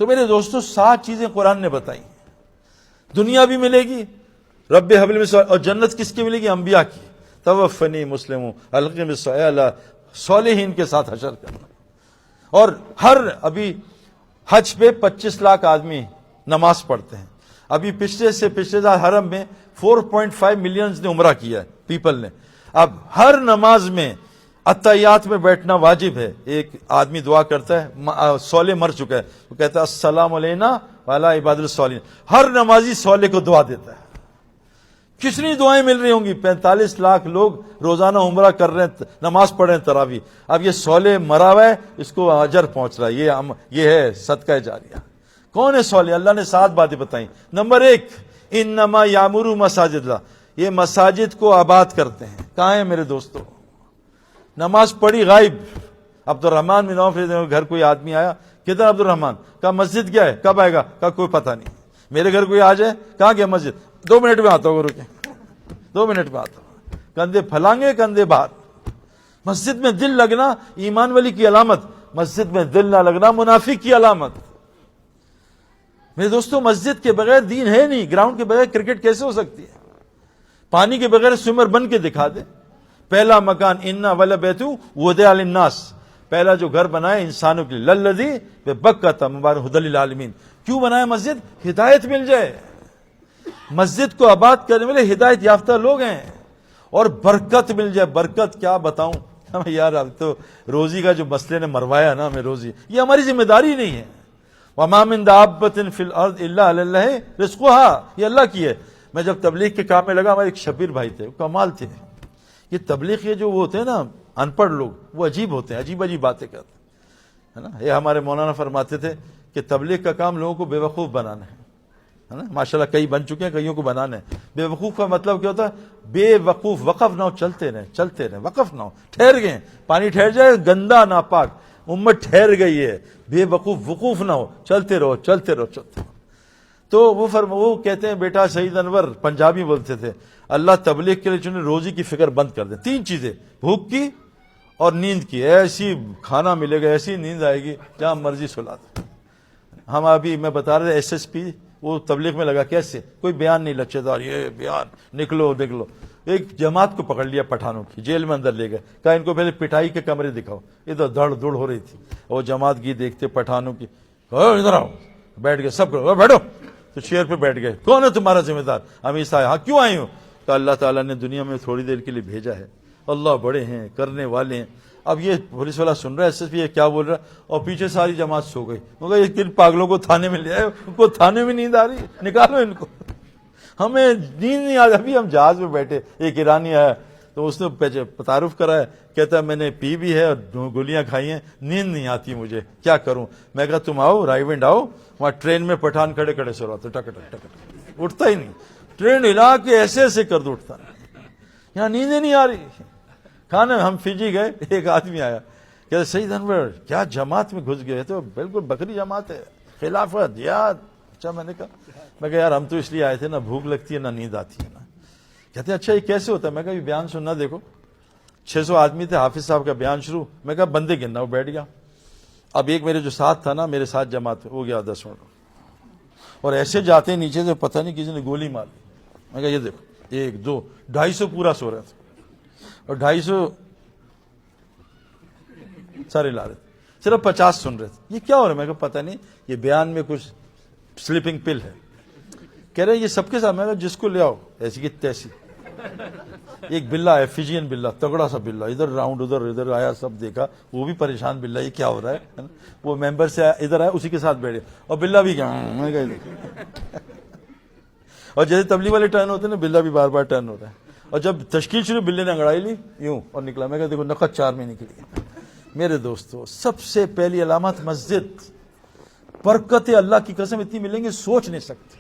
تو میرے دوستو 7 چیزیں قرآن نے بتائی. دنیا بھی ملے گی رب حبل میں, اور جنت کس کی ملے گی؟ انبیاء کی. توفنی مسلموں القم بالصالحین کے ساتھ حشر کرنا. اور ابھی حج پہ 25 لاکھ آدمی نماز پڑھتے ہیں. ابھی پچھلے سال حرم میں 4.5 ملین نے عمرہ کیا ہے پیپل نے. اب ہر نماز میں اتحیات میں بیٹھنا واجب ہے. ایک آدمی دعا کرتا ہے، صالح مر چکا ہے، وہ کہتا ہے السلام علینا وعلی عباد الصالحین. ہر نمازی صالح کو دعا دیتا ہے. کتنی دعائیں مل رہی ہوں گی. 45 لاکھ لوگ روزانہ عمرہ کر رہے ہیں، نماز پڑھ رہے ہیں تراویح. اب یہ صالح مرا ہوا ہے، اس کو اجر پہنچ رہا ہے. یہ ہے صدقہ جاریہ. کون ہے صالح؟ اللہ نے 7 باتیں بتائیں. نمبر 1، انما یامر مساجد اللہ، یہ مساجد کو آباد کرتے ہیں. کہاں ہیں میرے دوستو؟ نماز پڑھی غائب. عبد الرحمن بن عوف گھر کوئی آدمی آیا، کدھر عبد الرحمن؟ کہا مسجد کیا ہے، کب آئے گا؟ کہا کوئی پتہ نہیں. میرے گھر کوئی آ جائے، کہاں گیا مسجد؟ 2 منٹ میں آتا ہوں. رکے 2 منٹ میں آتا ہوں. کندھے پھلانگے، کندھے باہر. مسجد میں دل لگنا ایمان والی کی علامت، مسجد میں دل نہ لگنا منافق کی علامت. میرے دوستو مسجد کے بغیر دین ہے نہیں. گراؤنڈ کے بغیر کرکٹ کیسے ہو سکتی ہے؟ پانی کے بغیر سوئمر بن کے دکھا دے. پہلا مکان انا ولا بیتو وضع للناس، پہلا جو گھر بنایا انسانوں کے لیے، للذی ببکۃ مبارک ھدی للعالمین. کیوں بنایا مسجد؟ ہدایت مل جائے. مسجد کو آباد کرنے والے ہدایت یافتہ لوگ ہیں، اور برکت مل جائے. برکت کیا بتاؤں یار. اب تو روزی کا جو مسئلے نے مروایا نا ہمیں، روزی یہ ہماری ذمہ داری نہیں ہے. وما من دابۃ فی الارض الا علی اللہ رزقها، یہ اللہ کی ہے. میں جب تبلیغ کے کام میں لگا، ہمارے ایک شبیر بھائی تھے، کمال تھے. یہ تبلیغ کے جو وہ ہوتے ہیں نا ان پڑھ لوگ، وہ عجیب ہوتے ہیں، عجیب عجیب باتیں کرتے ہیں نا. یہ ہمارے مولانا فرماتے تھے کہ تبلیغ کا کام لوگوں کو بے وقوف بنانا ہے نا. ماشاءاللہ کئی بن چکے ہیں، کئیوں کو بنانا ہے. بے وقوف کا مطلب کیا ہوتا ہے؟ بے وقوف، وقف نہ ہو، چلتے رہیں، وقف نہ ہو. ٹھہر گئے، پانی ٹھہر جائے گندا ناپاک، امت ٹھہر گئی ہے. بے وقوف، وقوف نہ ہو، چلتے رہو. تو وہ کہتے ہیں بیٹا سعید انور پنجابی بولتے تھے، اللہ تبلیغ کے لیے چنے روزی کی فکر بند کر دیں. 3 چیزیں، بھوک کی اور نیند کی. ایسی کھانا ملے گا، ایسی نیند آئے گی جہاں مرضی سلا دو. ہم ابھی میں بتا رہے تھے SSP وہ تبلیغ میں لگا، کیسے کوئی بیان نہیں لچے دار، یہ بیان نکلو. ایک جماعت کو پکڑ لیا پٹھانوں کی، جیل میں اندر لے گئے. کہا ان کو پہلے پٹائی کے کمرے دکھاؤ. ادھر دڑ ہو رہی تھی. وہ جماعت کی دیکھتے پٹھانوں کی، ادھر آؤ. بیٹھ گئے سب کو، بیٹھو. تو چیئر پہ بیٹھ گئے. کون ہے تمہارا ذمہ دار؟ ہم اس آئے. ہاں کیوں آئی ہوں؟ تو اللہ تعالیٰ نے دنیا میں تھوڑی دیر کے لیے بھیجا ہے. اللہ بڑے ہیں، کرنے والے ہیں. اب یہ پولیس والا سن رہا ہے، SSP یہ کیا بول رہا ہے، اور پیچھے ساری جماعت سو گئی. مگر یہ کن پاگلوں کو تھانے میں لے آئے، ان کو تھانے میں نیند آ رہی، نکالو ان کو. ہمیں نیند نہیں آ رہی. ابھی ہم جہاز میں بیٹھے، ایک ایرانی آیا تو اس نے تعارف کرایا، کہتا ہے میں نے پی بھی ہے اور گولیاں کھائی ہیں، نیند نہیں آتی مجھے، کیا کروں؟ میں کہا تم آؤ رائیونڈ آؤ. وہاں ٹرین میں پٹھان کھڑے سو رہا تھا، ٹک اٹھتا ہی نہیں. ٹرین ہلا کے ایسے کر دو، اٹھتا نہیں. یہاں نیندیں نہیں آ رہی. کھانا ہم فجی گئے، ایک آدمی آیا کہتے سعید انور کیا جماعت میں گھس گئے؟ تو بالکل بکری جماعت ہے، خلافت یاد. اچھا میں نے کہا یار ہم تو اس لیے آئے تھے، نہ بھوک لگتی ہے نہ نیند آتی ہے نا. کہتے ہیں اچھا یہ کیسے ہوتا ہے؟ میں کہا یہ بیان سننا. دیکھو 600 آدمی تھے، حافظ صاحب کا بیان شروع. میں کہا بندے گننا. وہ بیٹھ گیا. اب ایک میرے جو ساتھ تھا نا، میرے ساتھ جماعت ہو گیا 10 منٹ، اور ایسے جاتے ہیں نیچے سے پتہ نہیں کسی نے گولی مار دی. میں کہا یہ دیکھو 1 2 250 پورا سو رہا تھا، اور 250 سارے لا رہے تھے، صرف 50 سن رہے تھے. یہ کیا ہو رہا ہے؟ میں کہا پتہ نہیں، یہ بیان میں کچھ سلیپنگ پل ہے. کہہ رہے یہ سب کے ساتھ. میں کہا جس کو لے آؤ ایسی کی تیسی. ایک بلا ہے، فجین بلا، تگڑا سا بلا، ادھر راؤنڈ ادھر آیا، سب دیکھا، وہ بھی پریشان بلا، یہ کیا ہو رہا ہے. وہ ممبر سے ادھر آیا، اسی کے ساتھ بیٹھے، اور بلا بھی کیا. اور جیسے تبلیغ والے ٹرن ہوتے ہیں نا، بلا بھی بار بار ٹرن ہوتا ہے. اور جب تشکیل شروع، بلے نے انگڑائی لی یوں اور نکلا. میں کہا دیکھو نقد 4 میں نکلی. میرے دوستو سب سے پہلی علامت مسجد. برکت اللہ کی قسم اتنی ملیں گے سوچ نہیں سکتے.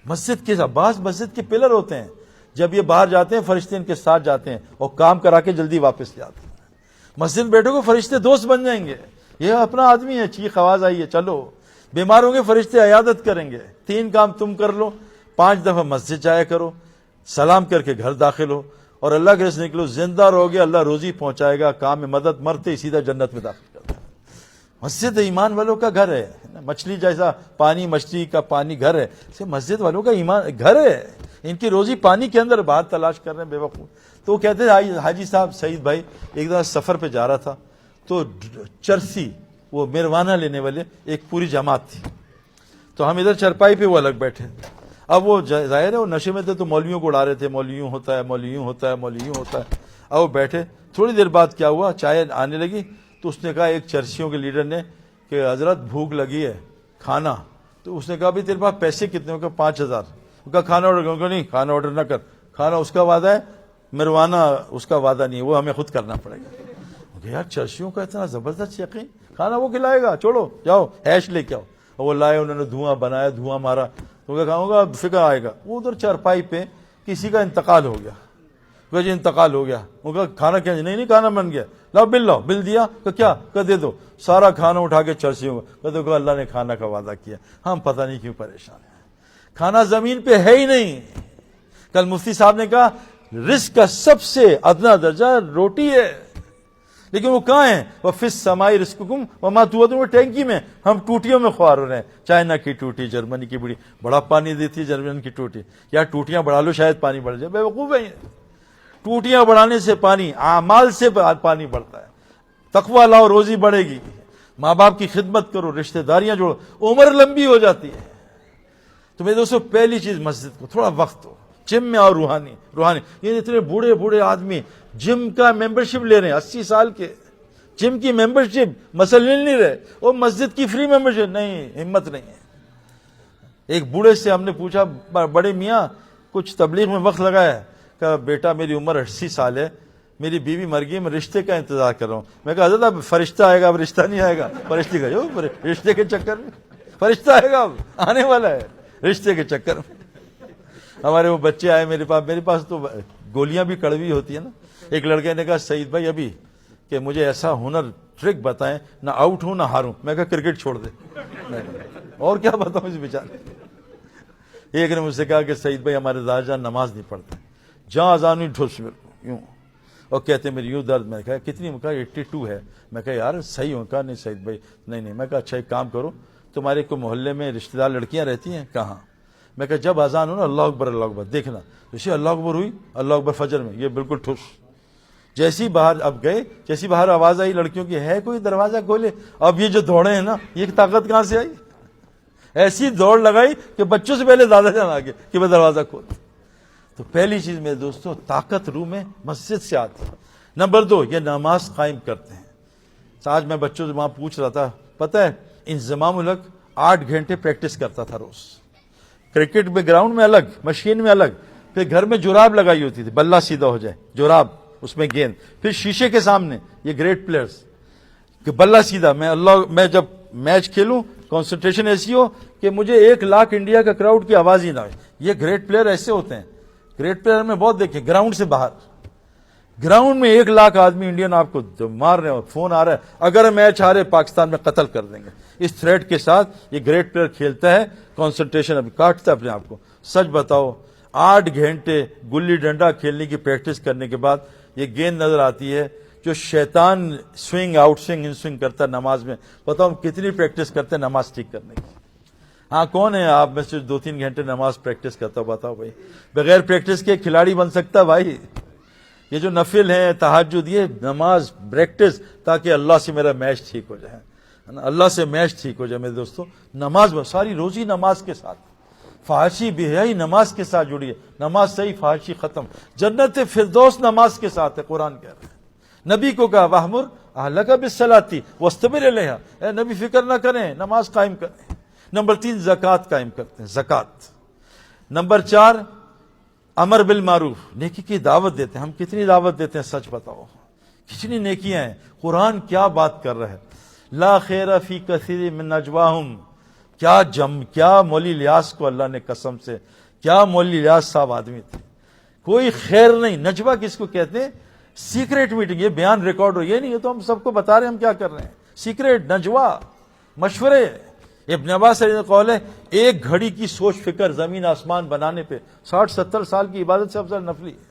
مسجد کے بعض مسجد کے پلر ہوتے ہیں، جب یہ باہر جاتے ہیں فرشتے ان کے ساتھ جاتے ہیں اور کام کرا کے جلدی واپس لے آتے ہیں. مسجد میں بیٹھو گے فرشتے دوست بن جائیں گے. یہ اپنا آدمی ہے، چیخ آواز آئی ہے چلو. بیمار ہوں گے فرشتے عیادت کریں گے. 3 کام تم کر لو، 5 دفعہ مسجد جایا کرو، سلام کر کے گھر داخل ہو، اور اللہ کے رزق نکلو. زندہ رہو گے اللہ روزی پہنچائے گا، کام میں مدد، مرتے ہی سیدھا جنت میں داخل کرتا ہے. مسجد ایمان والوں کا گھر ہے. مچھلی جیسا پانی، مچھلی کا پانی گھر ہے، مسجد والوں کا ایمان گھر ہے. ان کی روزی پانی کے اندر، باہر تلاش کر رہے ہیں بے وقوف. تو وہ کہتے ہیں حاجی صاحب سعید بھائی ایک دفعہ سفر پہ جا رہا تھا، تو چرسی وہ میروانہ لینے والے ایک پوری جماعت تھی. تو ہم ادھر چرپائی پہ وہ الگ بیٹھے. اب وہ ظاہر ہے وہ نشے میں تھے تو مولویوں کو اڑا رہے تھے, مولویوں ہوتا ہے, مولویوں ہوتا ہے, مولویوں ہوتا ہے. اب وہ بیٹھے. تھوڑی دیر بعد کیا ہوا, چائے آنے لگی تو اس نے کہا ایک چرچیوں کے لیڈر نے کہ حضرت بھوک لگی ہے, کھانا. تو اس نے کہا بھی تیرے پاس پیسے کتنے ہو؟ کہ 5000. وہ کہا کھانا آرڈر کروں. نہیں, کھانا آرڈر نہ کر, کھانا اس کا وعدہ ہے, مروانہ اس کا وعدہ نہیں ہے, وہ ہمیں خود کرنا پڑے گا. یار چرچیوں کا اتنا زبردست یقین, کھانا وہ کھلائے گا, چھوڑو جاؤ ہیش لے کے آؤ. وہ لائے, انہوں نے دھواں بنایا, دھواں مارا. تو کیا کہوں گا فکر آئے گا. وہ ادھر چارپائی پہ کسی کا انتقال ہو گیا. کہ جی انتقال ہو گیا. وہ کہا کھانا کیا؟ نہیں کھانا بن گیا. لاؤ بل لاؤ. بل دیا کہ کیا؟ کہ دے دو. سارا کھانا اٹھا کے چرچیوں کا. کہ اللہ نے کھانا کا وعدہ کیا, ہم پتہ نہیں کیوں پریشان ہیں. کھانا زمین پہ ہے ہی نہیں. کل مفتی صاحب نے کہا رزق کا سب سے ادنا درجہ روٹی ہے, لیکن وہ کہاں ہیں؟ وہ فِي السَّمَاءِ رِزْقُكُمْ وَمَا تُوعَدُونَ. وہ ٹینکی میں, ہم ٹوٹیوں میں خوار ہو رہے ہیں. چائنا کی ٹوٹی, جرمنی کی بڑا پانی دیتی ہے جرمن کی ٹوٹی. یا ٹوٹیاں بڑھا لو شاید پانی بڑھ جائے. بے وقوف ہے. ٹوٹیاں بڑھانے سے پانی, اعمال سے پانی بڑھتا ہے. تقویٰ لاؤ روزی بڑھے گی. ماں باپ کی خدمت کرو, رشتہ داریاں جوڑو, عمر لمبی ہو جاتی ہے. تو میرے دوستو پہلی چیز مسجد کو تھوڑا وقت ہو. جم میں اور روحانی. یہ اتنے بوڑھے آدمی جم کا ممبرشپ لے رہے ہیں, 80 سال کے. جم کی ممبرشپ مسئلہ نہیں رہے, وہ مسجد کی فری ممبرشپ نہیں, ہمت نہیں ہے. ایک بوڑھے سے ہم نے پوچھا, بڑے میاں کچھ تبلیغ میں وقت لگا ہے؟ کہ بیٹا میری عمر 80 سال ہے, میری بیوی مر گئی, میں رشتے کا انتظار کر رہا ہوں. میں کہا حضرت اب فرشتہ آئے گا, اب رشتہ نہیں آئے گا. فرشتے کا جو رشتے کے چکر میں فرشتہ آئے گا, اب آنے والا ہے رشتے کے چکر میں. ہمارے وہ بچے آئے میرے پاس تو گولیاں بھی کڑوی ہوتی ہیں نا. ایک لڑکے نے کہا سعید بھائی ابھی کہ مجھے ایسا ہنر ٹرک بتائیں, نہ آؤٹ ہوں نہ ہاروں. میں کہا کرکٹ چھوڑ دے, اور کیا بتاؤں اس بیچارے. ایک نے مجھ سے کہا کہ سعید بھائی ہمارے دادا جان نماز نہیں پڑھتے, جہاں اذان ہوئی ٹھوس یوں, اور کہتے میری یوں درد. میں کہا کتنی؟ میں کہا 82 ہے. میں کہا یار صحیح ہوں. کہا نہیں سعید بھائی نہیں. میں کہا اچھا ایک کام کرو, تمہارے کو محلے میں رشتہ دار لڑکیاں رہتی ہیں؟ کہاں. میں کہا جب اذان ہو نا اللہ اکبر دیکھنا. جیسے اللہ اکبر ہوئی, اللہ اکبر فجر میں, یہ بالکل ٹھوس. جیسی باہر اب گئے, جیسی باہر آواز آئی لڑکیوں کی, ہے کوئی دروازہ کھولے. اب یہ جو دوڑے ہیں نا, یہ طاقت کہاں سے آئی؟ ایسی دوڑ لگائی کہ بچوں سے پہلے دادا جان آگے کہ میں دروازہ کھول. تو پہلی چیز میرے دوستوں, طاقت روح میں مسجد سے آتی. نمبر 2, یہ نماز قائم کرتے ہیں. آج میں بچوں سے وہاں پوچھ رہا تھا, پتہ ہے انضمام الحق 8 گھنٹے پریکٹس کرتا تھا روز. کرکٹ میں گراؤنڈ میں الگ, مشین میں الگ, پھر گھر میں جراب لگائی ہوتی تھی, بلہ سیدھا ہو جائے, جراب اس میں گیند, پھر شیشے کے سامنے. یہ گریٹ پلیئرز کہ بلہ سیدھا. میں جب میچ کھیلوں کنسنٹریشن ایسی ہو کہ مجھے 1 لاکھ انڈیا کا کراؤڈ کی آواز ہی نہ آئے. یہ گریٹ پلیئر ایسے ہوتے ہیں. گریٹ پلیئر میں بہت دیکھے گراؤنڈ سے باہر. گراؤنڈ میں 1 لاکھ آدمی انڈین آپ کو مار رہے ہو, فون آ رہا ہے اگر میچ ہارے پاکستان میں قتل کر دیں گے. اس تھریٹ کے ساتھ یہ گریٹ پلیئر کھیلتا ہے, کنسنٹریشن ابھی کاٹتا ہے اپنے آپ کو. سچ بتاؤ 8 گھنٹے گلی ڈنڈا کھیلنے کی پریکٹس کرنے کے بعد یہ گیند نظر آتی ہے جو شیطان سوئنگ آؤٹ سوئنگ ان سوئنگ کرتا ہے نماز میں. بتاؤ ہم کتنی پریکٹس کرتے ہیں نماز ٹھیک کرنے کی. ہاں کون ہے آپ میں سے 2-3 گھنٹے نماز پریکٹس کرتا ہو؟ بتاؤ بھائی. بغیر پریکٹس کے کھلاڑی بن سکتا بھائی. یہ جو نفل ہیں تہجد, یہ نماز پریکٹس تاکہ اللہ سے میرا میچ ٹھیک ہو جائے, اللہ سے میچ ٹھیک ہو جائے. میرے دوستوں نماز ساری روزی نماز کے ساتھ, فحاشی بے حیائی نماز کے ساتھ جڑی ہے. نماز صحیح, فحاشی ختم. جنت فردوس نماز کے ساتھ ہے. قرآن کہہ رہا ہے. نبی کو کہا وَأْمُرْ أَهْلَكَ بِالصَّلَاةِ وَاصْطَبِرْ عَلَيْهَا, اے نبی فکر نہ کریں, نماز قائم کریں. نمبر 3 زکوٰۃ قائم کرتے ہیں, زکوٰۃ. نمبر 4 امر بالمعروف, نیکی کی دعوت دیتے ہیں. ہم کتنی دعوت دیتے ہیں سچ بتاؤ؟ کتنی نیکیاں ہیں. قرآن کیا بات کر رہا ہے, لا خیر فی کثیر من نجواہم. کیا مولی الیاس کو اللہ نے قسم سے, کیا مولی الیاس صاحب آدمی تھے. کوئی خیر نہیں. نجوا کس کو کہتے ہیں؟ Secret meeting. یہ بیان ریکارڈ ہو, یہ نہیں, یہ تو ہم سب کو بتا رہے ہیں ہم کیا کر رہے ہیں. سیکریٹ نجوا, مشورے. ابن عباس علیہ قول ہے 1 گھڑی کی سوچ فکر زمین آسمان بنانے پہ 60-70 سال کی عبادت سے افضل نفلی ہے.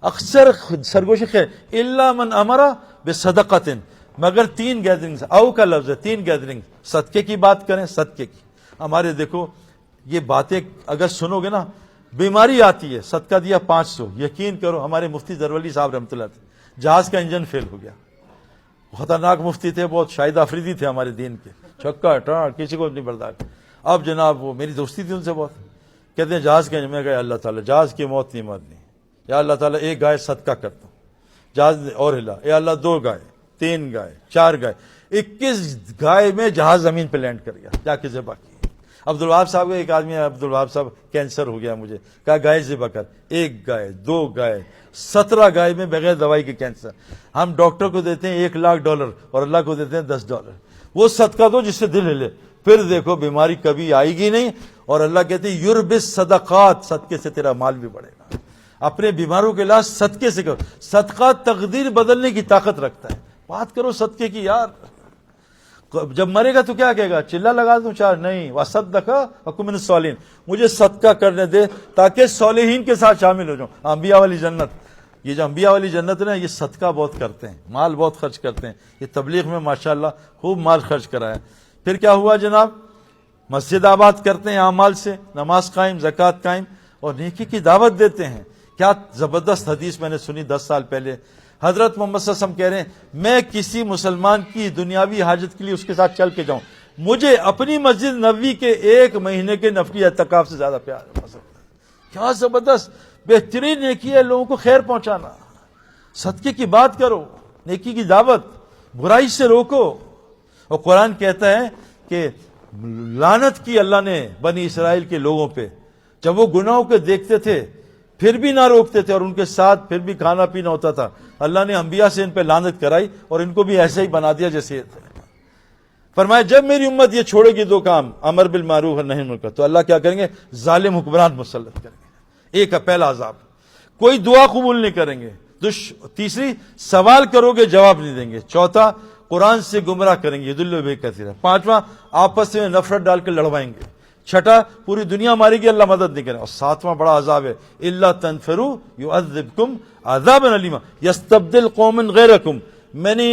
اکثر سرگوشی خیر الا من امر بصدقۃ, مگر 3 گیدرنگز, او کا لفظ ہے 3 گیدرنگ, صدقے کی بات کریں, صدقے کی. ہمارے دیکھو یہ باتیں اگر سنو گے نا, بیماری آتی ہے. صدقہ دیا 500, یقین کرو ہمارے مفتی زرولی صاحب رحمۃ اللہ علیہ, جہاز کا انجن فیل ہو گیا, خطرناک مفتی تھے بہت، شاہد آفریدی تھے ہمارے دین کے، چھکا ٹاٹ کسی کو نہیں برداشت. اب جناب وہ میری دوستی تھی ان سے بہت، کہتے ہیں جہاز کے، میں کہا اللہ تعالیٰ جہاز کی موت نہیں مرنی، یا اللہ تعالیٰ ایک گائے صدقہ کرتا ہوں، جہاز اور ہلا، یا اللہ 2 گائے 3 گائے 4 گائے، 21 گائے میں جہاز زمین پہ لینڈ کر گیا، جا کے ذبح کی. عبدالوہاب صاحب کا ایک آدمی ہے، عبدالوہاب صاحب کینسر ہو گیا مجھے، کہا گائے ذبح کر، 1 گائے 2 گائے 17 گائے میں بغیر دوائی کے کینسر. ہم ڈاکٹر کو دیتے ہیں $1,00,000 اور اللہ کو دیتے ہیں $10. وہ صدقہ دو جس سے دل ہلے، پھر دیکھو بیماری کبھی آئے گی نہیں. اور اللہ کہتے ہیں یربس صدقات، صدقے سے تیرا مال بھی بڑھے گا. اپنے بیماروں کے علاج صدقے سے کرو، صدقہ تقدیر بدلنے کی طاقت رکھتا ہے. بات کرو صدقے کی یار. جب مرے گا تو کیا کہے گا؟ چلا لگا دوں 4؟ نہیں، وَصَدَّقَ وَكُن مِنَ الصَّالِحِينَ، مجھے صدقہ کرنے دے تاکہ صالحین کے ساتھ شامل ہو جاؤں. انبیاء والی جنت، یہ جو انبیاء والی جنت ہے نا، یہ صدقہ بہت کرتے ہیں، مال بہت خرچ کرتے ہیں. یہ تبلیغ میں ماشاءاللہ خوب مال خرچ کرایا. پھر کیا ہوا جناب؟ مسجد آباد کرتے ہیں اعمال سے، نماز قائم، زکوٰۃ قائم، اور نیکی کی دعوت دیتے ہیں. کیا زبردست حدیث میں نے سنی 10 سال پہلے. حضرت محمد صلی اللہ علیہ وسلم کہہ رہے ہیں میں کسی مسلمان کی دنیاوی حاجت کے لیے اس کے ساتھ چل کے جاؤں، مجھے اپنی مسجد نبوی کے 1 مہینے کے نفلی اعتکاف سے زیادہ پیار ہے. کیا زبردست بہترین نیکی ہے، لوگوں کو خیر پہنچانا. صدقے کی بات کرو، نیکی کی دعوت، برائی سے روکو. اور قرآن کہتا ہے کہ لعنت کی اللہ نے بنی اسرائیل کے لوگوں پہ، جب وہ گناہوں کو دیکھتے تھے پھر بھی نہ روکتے تھے اور ان کے ساتھ پھر بھی کھانا پینا ہوتا تھا. اللہ نے انبیاء سے ان پہ لعنت کرائی اور ان کو بھی ایسے ہی بنا دیا جیسے یہ تھے. فرمایا جب میری امت یہ چھوڑے گی 2 کام، امر بالمعروف اور نہی عن المنکر، تو اللہ کیا کریں گے؟ ظالم حکمران مسلط کریں گے. ایک پہلا عذاب، کوئی دعا قبول نہیں کریں گے. تیسری، سوال کرو گے جواب نہیں دیں گے. چوتھا، قرآن سے گمراہ کریں گے، یضل بہ کثیرا. 5واں، آپس میں نفرت ڈال کے لڑوائیں گے. 6، پوری دنیا مارے گی، اللہ مدد نہیں کرے. اور 7واں بڑا عذاب ہے، الا تنفروا يعذبكم عذابا الیما یستبدل قوما غیرکم. میں نے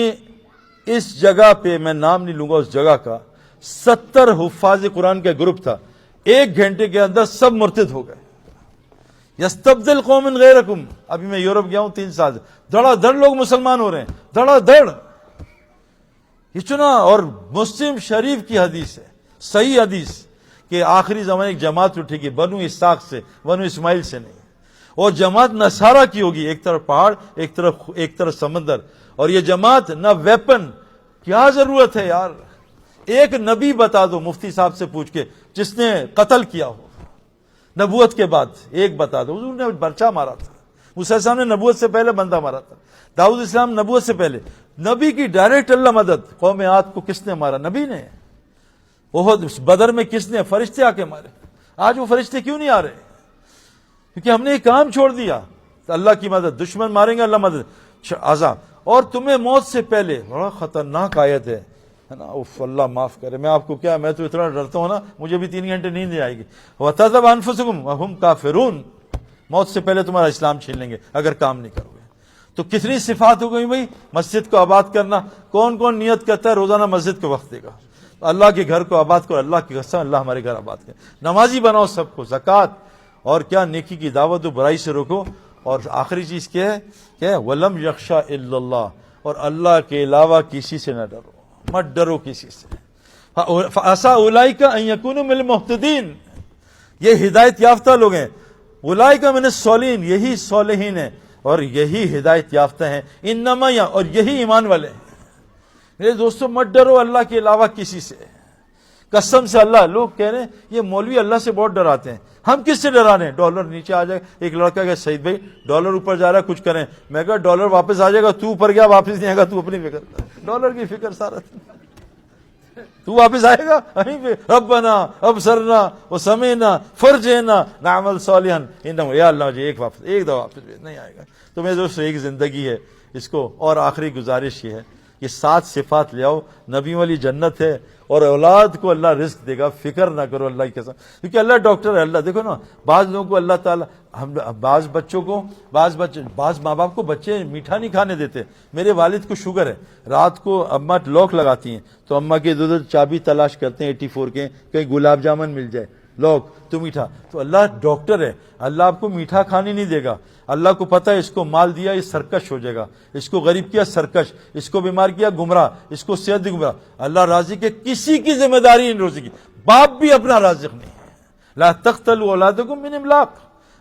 اس جگہ پہ، میں نام نہیں لوں گا اس جگہ کا، 70 حفاظ قرآن کا گروپ تھا، 1 گھنٹے کے اندر سب مرتد ہو گئے. یستبدل قوما غیرکم. ابھی میں یورپ گیا ہوں 3 سال سے، دھڑا دھڑ لوگ مسلمان ہو رہے ہیں، دھڑا دھڑ. اتنا. اور مسلم شریف کی حدیث ہے، صحیح حدیث، کہ آخری زمانے ایک جماعت اٹھے گی بنو اسحاق سے، بنو اسماعیل سے نہیں، اور جماعت نصارہ کی ہوگی. ایک طرف پہاڑ، ایک طرف سمندر. اور یہ جماعت نہ ویپن. کیا ضرورت ہے یار؟ ایک نبی بتا دو مفتی صاحب سے پوچھ کے جس نے قتل کیا ہو نبوت کے بعد. ایک بتا دو. حضور نے برچہ مارا تھا، موسیٰ السلام نے نبوت سے پہلے بندہ مارا تھا، داؤد السلام نبوت سے پہلے. نبی کی ڈائریکٹ اللہ مدد. قوم عاد کو کس نے مارا؟ نبی نے. احد بدر میں کس نے؟ فرشتے آ کے مارے. آج وہ فرشتے کیوں نہیں آ رہے؟ کیونکہ ہم نے ایک کام چھوڑ دیا. تو اللہ کی مدد، دشمن ماریں گے اللہ مدد، عذاب. اور تمہیں موت سے پہلے، بڑا خطرناک آیت ہے نا. اف اللہ معاف کرے، میں آپ کو کیا، میں تو اتنا ڈرتا ہوں نا، مجھے بھی 3 گھنٹے نیند نہیں آئے گی. وَتَذْهَبَ أَنفُسُكُمْ وَهُمْ كَافِرُونَ. موت سے پہلے تمہارا اسلام چھین لیں گے اگر کام نہیں کرو گے. تو کتنی صفات ہو گئی بھائی. مسجد کو آباد کرنا، کون کون نیت کرتا ہے روزانہ مسجد کو وقت دے گا؟ اللہ کے گھر کو آباد کرو. اللہ کی قسم اللہ ہمارے گھر آباد کرے. نمازی بناؤ سب کو. زکوٰۃ اور کیا نیکی کی دعوت و برائی سے روکو. اور آخری چیز کیا ہے؟ کیا ہے؟ وَلَمْ يَخْشَ إِلَّا اللَّهُ. اور اللہ کے علاوہ کسی سے نہ ڈرو، مت ڈرو کسی سے. فَعَسَىٰ أُولَٰئِكَ أَن يَكُونُوا مِنَ الْمُهْتَدِينَ. یہ ہدایت یافتہ لوگ ہیں. اولئک من الصالحین، یہی صالحین ہیں اور یہی ہدایت یافتہ ہیں. انما، اور یہی ایمان والے ہیں. میرے دوستو مت ڈرو اللہ کے علاوہ کسی سے. قسم سے اللہ. لوگ کہہ رہے ہیں یہ مولوی اللہ سے بہت ڈراتے ہیں. ہم کس سے ڈرا رہے ہیں؟ ڈالر نیچے آ جائے. ایک لڑکا کہ سعید بھائی ڈالر اوپر جا رہا ہے کچھ کریں. میں کہا ڈالر واپس آ جائے گا، تو اوپر گیا واپس نہیں آئے گا، تو اپنی فکر کر. ڈالر کی فکر سارا تو واپس آئے گا وہیں پہ. ربنا ابصرنا وسمعنا فرجعنا نعمل صالحا انه، یا اللہ مجھے ایک دفعہ واپس نہیں آئے گا. تو میرے دوست ایک زندگی ہے اس کو. اور آخری گزارش یہ ہے، یہ 7 صفات لے آؤ. نبی والی جنت ہے اور اولاد کو اللہ رزق دے گا. فکر نہ کرو اللہ کی قسم، کیونکہ اللہ ڈاکٹر ہے. اللہ دیکھو نا، بعض لوگوں کو اللہ تعالیٰ، ہم بعض بچوں کو، بعض ماں باپ کو بچے میٹھا نہیں کھانے دیتے. میرے والد کو شوگر ہے، رات کو اماں لاک لگاتی ہیں تو اماں کے ادھر چابی تلاش کرتے ہیں 84 کے، کہیں گلاب جامن مل جائے. لوگ تو میٹھا. تو اللہ ڈاکٹر ہے, اللہ آپ کو میٹھا کھانے نہیں دے گا. اللہ کو پتہ ہے اس کو مال دیا یہ سرکش ہو جائے گا, اس کو غریب کیا سرکش, اس کو بیمار کیا گمراہ, اس کو صحت دی گمراہ. اللہ رازق ہے, کسی کی ذمہ داری نہیں روزی کی. باپ بھی اپنا رازق نہیں ہے. لا تقتلوا اولادکم من املاق,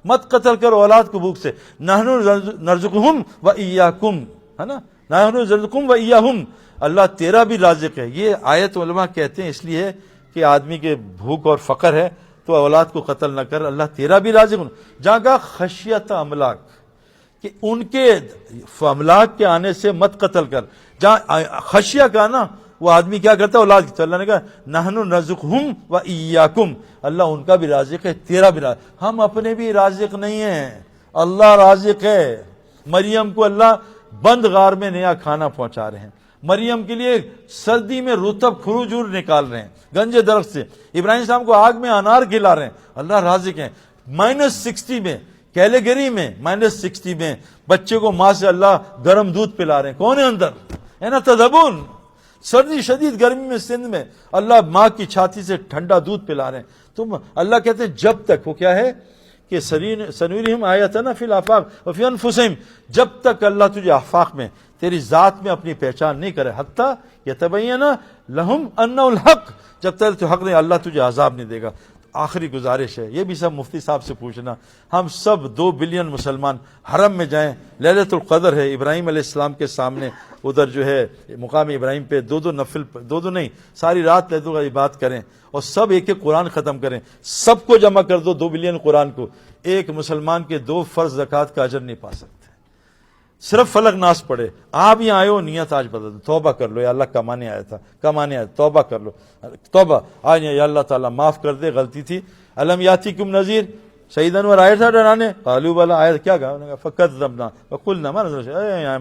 مت قتل کرو اولاد کو بھوک سے. نحن نرزقہم و ایاکم, ہے نا, نحن نرزقہم و ایاہم, اللہ تیرا بھی رازق ہے. یہ آیت علماء کہتے ہیں اس لیے کہ آدمی کے بھوک اور فقر ہے تو اولاد کو قتل نہ کر, اللہ تیرا بھی رازق. جہاں کا خشیت املاک, کہ ان کے املاک کے آنے سے مت قتل کر. جہاں خشیہ کا نا وہ آدمی کیا کرتا ہے اولاد کی, تو اللہ نے کہا نحن نرزقہم و ایاکم, اللہ ان کا بھی رازق ہے تیرا بھی رازق. ہم اپنے بھی رازق نہیں ہیں, اللہ رازق ہے. مریم کو اللہ بند غار میں نیا کھانا پہنچا رہے ہیں. مریم کے لیے سردی میں رطب کھجور نکال رہے ہیں گنجے درخت سے. ابراہیم السلام کو آگ میں انار کھلا رہے ہیں. اللہ رازق ہیں. -60 میں کیلیگری میں -60 میں بچے کو ماں سے اللہ گرم دودھ پلا رہے ہیں. کون ہے اندر, ہے نا تدبون. سردی شدید گرمی میں سندھ میں اللہ ماں کی چھاتی سے ٹھنڈا دودھ پلا رہے ہیں. تم اللہ کہتے ہیں جب تک وہ کیا ہے کہ سنورہم آیاتنا فی الآفاق وفی انفسہم, جب تک اللہ تجھے آفاق میں تیری ذات میں اپنی پہچان نہیں کرے, حتی یتبین لہم انہ الحق, جب تک تو حق نہیں اللہ تجھے عذاب نہیں دے گا. آخری گزارش ہے, یہ بھی سب مفتی صاحب سے پوچھنا, ہم سب 2 بلین مسلمان حرم میں جائیں. لیلۃ القدر ہے, ابراہیم علیہ السلام کے سامنے ادھر جو ہے مقام ابراہیم پہ 2 نفل, 2 نہیں ساری رات لیلۃ القدر بات کریں اور سب ایک قرآن ختم کریں. سب کو جمع کر دو 2 بلین قرآن کو, ایک مسلمان کے 2 فرض زکوٰۃ کا اجر نہیں پا سکتے. صرف فلق ناس پڑھے. آپ یہاں آئے ہو, نیت آج بدل دو, توبہ کر لو, یا اللہ کمانے آیا تھا, کمانے آیا, توبہ کر لو, توبہ آج یا اللہ تعالیٰ معاف کر دے, غلطی تھی. علم یاتیکم نذیر, سعید انور آیا تھا ڈرانے, قالوا بلا, آیا کیا کہا, فکذبنا وقلنا ما نزل شيء,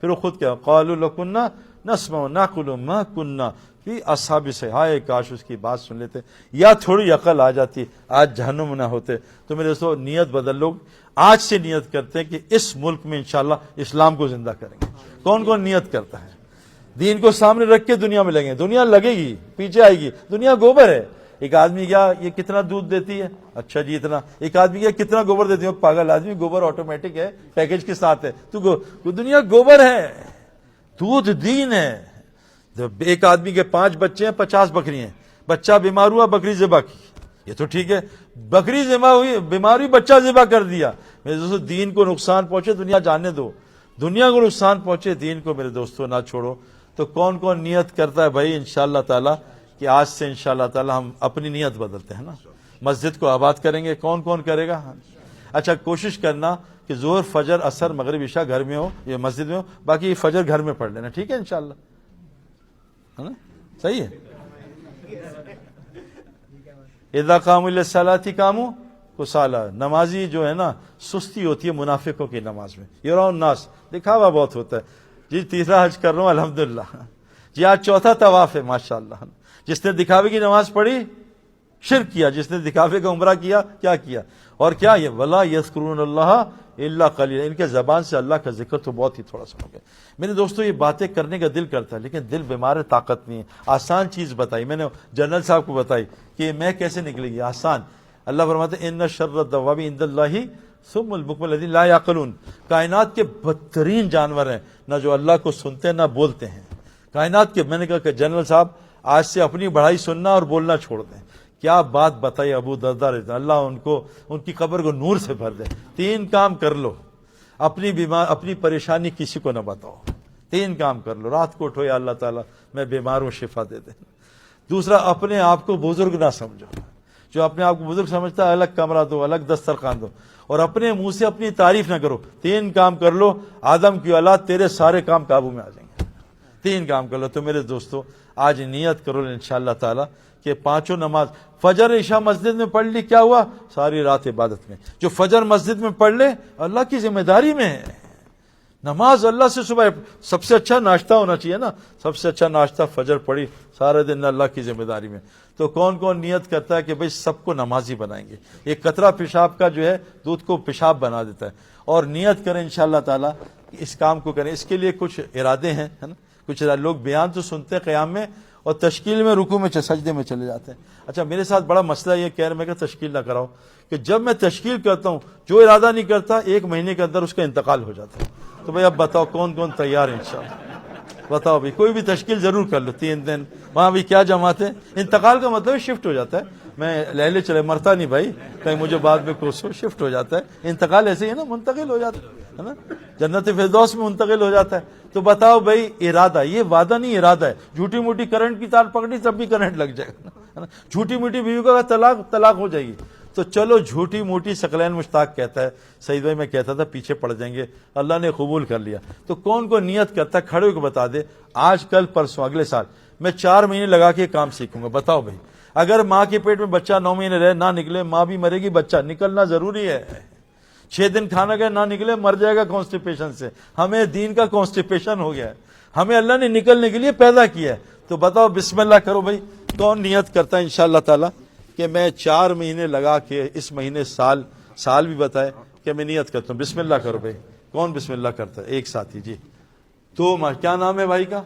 پھر وہ خود کیا, قالوا لو كنا نسمع ونعقل ما كنا فی اصحاب السعیر, ہائے کاش اس کی بات سن لیتے یا تھوڑی عقل آ جاتی, آج جہنم نہ ہوتے. تو میرے دوستو نیت بدل لو, آج سے نیت کرتے ہیں کہ اس ملک میں انشاءاللہ اسلام کو زندہ کریں گے. کون کون نیت کرتا ہے, دین کو سامنے رکھ کے دنیا میں لگیں. دنیا لگے گی, پیچھے آئے گی. دنیا گوبر ہے. ایک آدمی کیا یہ کتنا دودھ دیتی ہے, اچھا جی اتنا. ایک آدمی کیا کتنا گوبر دیتی ہے, پاگل آدمی, گوبر آٹومیٹک ہے, پیکج کے ساتھ ہے. تو دنیا گوبر ہے, دودھ دین ہے. ایک آدمی کے 5 بچے ہیں, 50 بکری ہیں, بچہ بیمار ہوا, بکری ذبح کی, یہ تو ٹھیک ہے. بکری ذبح ہوئی, بیماری, بچہ ذبح کر دیا. میرے دوستو دین کو نقصان پہنچے دنیا جانے دو, دنیا کو نقصان پہنچے دین کو میرے دوستو نہ چھوڑو. تو کون کون نیت کرتا ہے بھائی انشاءاللہ تعالی کہ آج سے انشاءاللہ تعالی ہم اپنی نیت بدلتے ہیں نا, مسجد کو آباد کریں گے. کون کون کرے گا؟ اچھا کوشش کرنا کہ ظہر فجر عصر مغرب عشاء گھر میں ہو یا مسجد میں ہو, باقی فجر گھر میں پڑھ لینا, ٹھیک ہے انشاءاللہ, ہے نا, صحیح ہے. اذا قاموا للصلاة قاموا کسالى, نمازی جو ہے نا سستی ہوتی ہے منافقوں کی نماز میں. یراؤن الناس, دکھاوا بہت ہوتا ہے. جی تیسرا حج کر رہا ہوں الحمدللہ, جی آج 4تھا طواف ہے ماشاءاللہ. جس نے دکھاوے کی نماز پڑھی شرک کیا, جس نے دکھاوے کا عمرہ کیا کیا کیا. اور کیا یہ ولا یذکرون اللہ الا قلیلا, ان کے زبان سے اللہ کا ذکر تو بہت ہی تھوڑا سا ہو گیا. میرے دوستو یہ باتیں کرنے کا دل کرتا ہے لیکن دل بیمار ہے, طاقت نہیں ہے. آسان چیز بتائی میں نے, جنرل صاحب کو بتائی کہ میں کیسے نکلے گی, آسان. اللہ فرماتے ہیں ان شر الدواب عند اللہ ثم البکم الذین لا یعقلون, کائنات کے بدترین جانور ہیں نہ جو اللہ کو سنتے ہیں نہ بولتے ہیں. کائنات کے, میں نے کہا کہ جنرل صاحب آج سے اپنی بڑھائی سننا اور بولنا چھوڑ دیں. کیا بات بتائی ابو درداء, اللہ ان کی قبر کو نور سے بھر دے. 3 کام کر لو, اپنی پریشانی کسی کو نہ بتاؤ. 3 کام کر لو, رات کو اٹھو یا اللہ تعالیٰ میں بیمار ہوں شفا دے دے. دوسرا اپنے آپ کو بزرگ نہ سمجھو, جو اپنے آپ کو بزرگ سمجھتا ہے الگ کمرہ دو, الگ دسترخوان دو, اور اپنے منہ سے اپنی تعریف نہ کرو. 3 کام کر لو, آدم کی اولاد تیرے سارے کام قابو میں آ جائیں گے. 3 کام کر لو. تو میرے دوستو آج نیت کرو انشاءاللہ تعالی کہ 5 نماز فجر عشاء مسجد میں پڑھ لی, کیا ہوا, ساری رات عبادت میں. جو فجر مسجد میں پڑھ لے اللہ کی ذمہ داری میں ہے. نماز اللہ سے صبح سب سے اچھا ناشتہ ہونا چاہیے نا, سب سے اچھا ناشتہ فجر پڑھی, سارے دن اللہ کی ذمہ داری میں. تو کون کون نیت کرتا ہے کہ بھئی سب کو نمازی بنائیں گے. ایک قطرہ پیشاب کا جو ہے دودھ کو پیشاب بنا دیتا ہے. اور نیت کریں انشاءاللہ تعالی اس کام کو کریں. اس کے لیے کچھ ارادے ہیں, ہے نا, کچھ لوگ بیان تو سنتے ہیں قیام میں اور تشکیل میں رکوع میں سجدے میں چلے جاتے ہیں. اچھا میرے ساتھ بڑا مسئلہ یہ کہہ رہے میں کہ تشکیل نہ کراؤ کہ جب میں تشکیل کرتا ہوں جو ارادہ نہیں کرتا 1 مہینے کے اندر اس کا انتقال ہو جاتا ہے. تو بھائی اب بتاؤ کون کون تیار ہے انشاءاللہ؟ بتاؤ بھائی کوئی بھی تشکیل ضرور کر لو 3 دن وہاں بھی کیا جماعت ہے. انتقال کا مطلب شفٹ ہو جاتا ہے. میں لہلے چلے مرتا نہیں بھائی کہیں مجھے بعد میں کوسو. شفٹ ہو جاتا ہے انتقال ایسے ہی ہے نا, منتقل ہو جاتا ہے نا, جنت فردوس میں منتقل ہو جاتا ہے. تو بتاؤ بھائی ارادہ, یہ وعدہ نہیں ارادہ ہے. جھوٹی موٹی کرنٹ کی تار پکڑی تب بھی کرنٹ لگ جائے گا, جھوٹی موٹی بیوی کا طلاق ہو جائے گی. تو چلو جھوٹی موٹی ثقلین مشتاق کہتا ہے. سعید بھائی میں کہتا تھا پیچھے پڑ جائیں گے, اللہ نے قبول کر لیا. تو کون کو نیت کرتا ہے کھڑے ہو کے بتا دے آج کل پرسوں اگلے سال میں 4 مہینے لگا کے کام سیکھوں گا. بتاؤ بھائی اگر ماں کے پیٹ میں بچہ 9 مہینے رہے نہ نکلے ماں بھی مرے گی, بچہ نکلنا ضروری ہے. 6 دن کھانا گیا نہ نکلے مر جائے گا کانسٹیپیشن سے. ہمیں دین کا کانسٹیپیشن ہو گیا ہے, ہمیں اللہ نے نکلنے کے لیے پیدا کیا ہے. تو بتاؤ بسم اللہ کرو بھائی. کون نیت کرتا ہے انشاءاللہ تعالی کہ میں 4 مہینے لگا کے اس مہینے سال بھی بتائے کہ میں نیت کرتا ہوں. بسم اللہ کرو بھائی. کون بسم اللہ کرتا ہے؟ ایک ساتھی جی. تو کیا نام ہے بھائی کا؟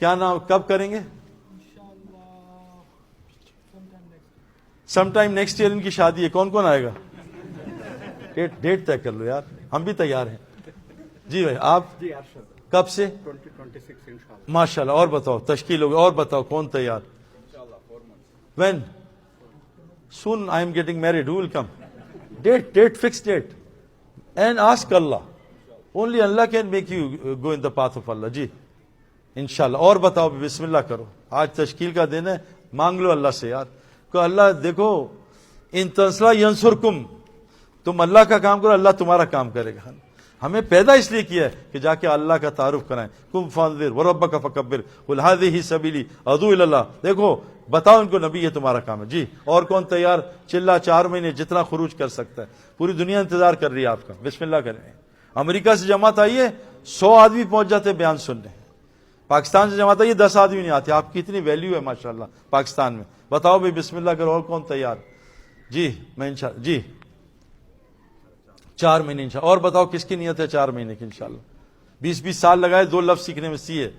کیا نام, کب کریں گے؟ سم ٹائم نیکسٹ ایئر ان کی شادی ہے. کون کون آئے گا؟ ڈیٹ طے کر لو یار, ہم بھی تیار ہیں. جی بھائی آپ کب سے؟ 2026 ماشاء اللہ. اور بتاؤ تشکیل ہوگی. اور بتاؤ کون تیار؟ When? Soon I am getting married. Who will come? Fixed date. And ask Allah. Only Allah can make you go in the path of Allah. جی انشاءاللہ. اور بتاؤ بسم اللہ کرو. آج تشکیل کا دن ہے, مانگ لو اللہ سے یار کہ اللہ دیکھو ان تنصروا ینصرکم, تم اللہ کا کام کرو اللہ تمہارا کام کرے گا. ہمیں پیدا اس لیے کیا ہے کہ جا کے اللہ کا تعارف کرائیں. کم فانذر وربک فکبر قل ھذہ سبیلی ادعو الی اللہ. دیکھو بتاؤ ان کو نبی یہ تمہارا کام ہے. جی اور کون تیار؟ چلا 4 مہینے جتنا خروج کر سکتا ہے. پوری دنیا انتظار کر رہی ہے آپ کا. بسم اللہ کریں. امریکہ سے جماعت آئی ہے 100 آدمی پہنچ جاتے بیان سننے. پاکستان سے جماعت آئی ہے 10 آدمی نہیں آتے. آپ کی اتنی ویلیو ہے ماشاءاللہ پاکستان میں. بتاؤ بھائی بسم اللہ کرو. اور کون تیار؟ جی میں انشاءاللہ. جی 4 مہینے انشاءاللہ. اور بتاؤ کس کی نیت ہے 4 مہینے کی انشاءاللہ؟ 20 سال لگائے 2 لفظ سیکھنے میں. سیے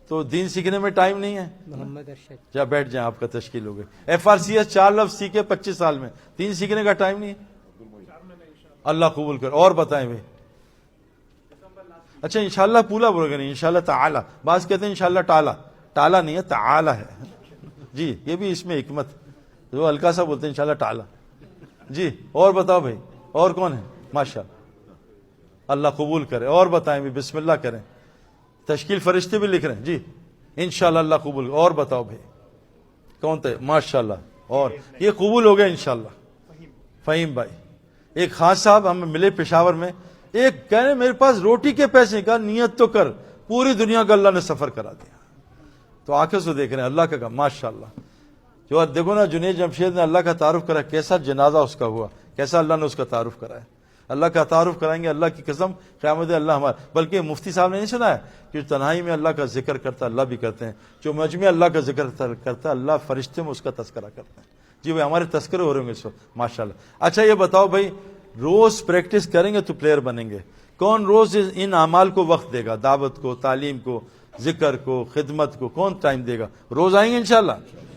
تو دین سیکھنے میں ٹائم نہیں ہے. محمد ارشد جا بیٹھ جائیں آپ کا تشکیل ہو گئے. FRCS 4 لفظ سیکھے 25 سال میں. دین سیکھنے کا ٹائم نہیں ہے. اللہ قبول کر. اور بتائیں بھائی. اچھا انشاءاللہ پورا بولے گا نہیں انشاءاللہ تعالی. بعض کہتے ہیں انشاءاللہ ٹالا نہیں ہے تعالی ہے. جی یہ بھی اس میں حکمت جو ہلکا سا بولتے ہیں انشاءاللہ ٹالا. جی اور بتاؤ بھائی اور کون ہے؟ ماشاءاللہ اللہ قبول کرے. اور بتائیں بھی بسم اللہ کریں. تشکیل فرشتے بھی لکھ رہے ہیں. جی انشاءاللہ اللہ قبول. اور بتاؤ بھائی کون تھے؟ ماشاءاللہ. اور یہ قبول ہو گیا انشاءاللہ. فہیم بھائی ایک خاص صاحب ہمیں ملے پشاور میں, ایک کہنے میرے پاس روٹی کے پیسے کا, نیت تو کر پوری دنیا کا اللہ نے سفر کرا دیا. تو آنکھوں سے دیکھ رہے ہیں اللہ کا کام ماشاءاللہ. جو دیکھو نا جنید جمشید نے اللہ کا تعارف کرا, کیسا جنازہ اس کا ہوا, کیسا اللہ نے اس کا تعارف کرایا. اللہ کا تعارف کرائیں گے اللہ کی قسم قیامت اللہ ہمارا. بلکہ مفتی صاحب نے نہیں سنا ہے کہ تنہائی میں اللہ کا ذکر کرتا اللہ بھی کرتے ہیں, جو مجمع اللہ کا ذکر کرتا اللہ فرشتے میں اس کا تذکرہ کرتے ہیں. جی بھائی ہمارے تذکرے ہو رہے ہوں گے اس وقت ماشاءاللہ. اچھا یہ بتاؤ بھائی روز پریکٹس کریں گے تو پلیئر بنیں گے. کون روز ان اعمال کو وقت دے گا؟ دعوت کو, تعلیم کو, ذکر کو, خدمت کو کون ٹائم دے گا؟ روز آئیں گے انشاءاللہ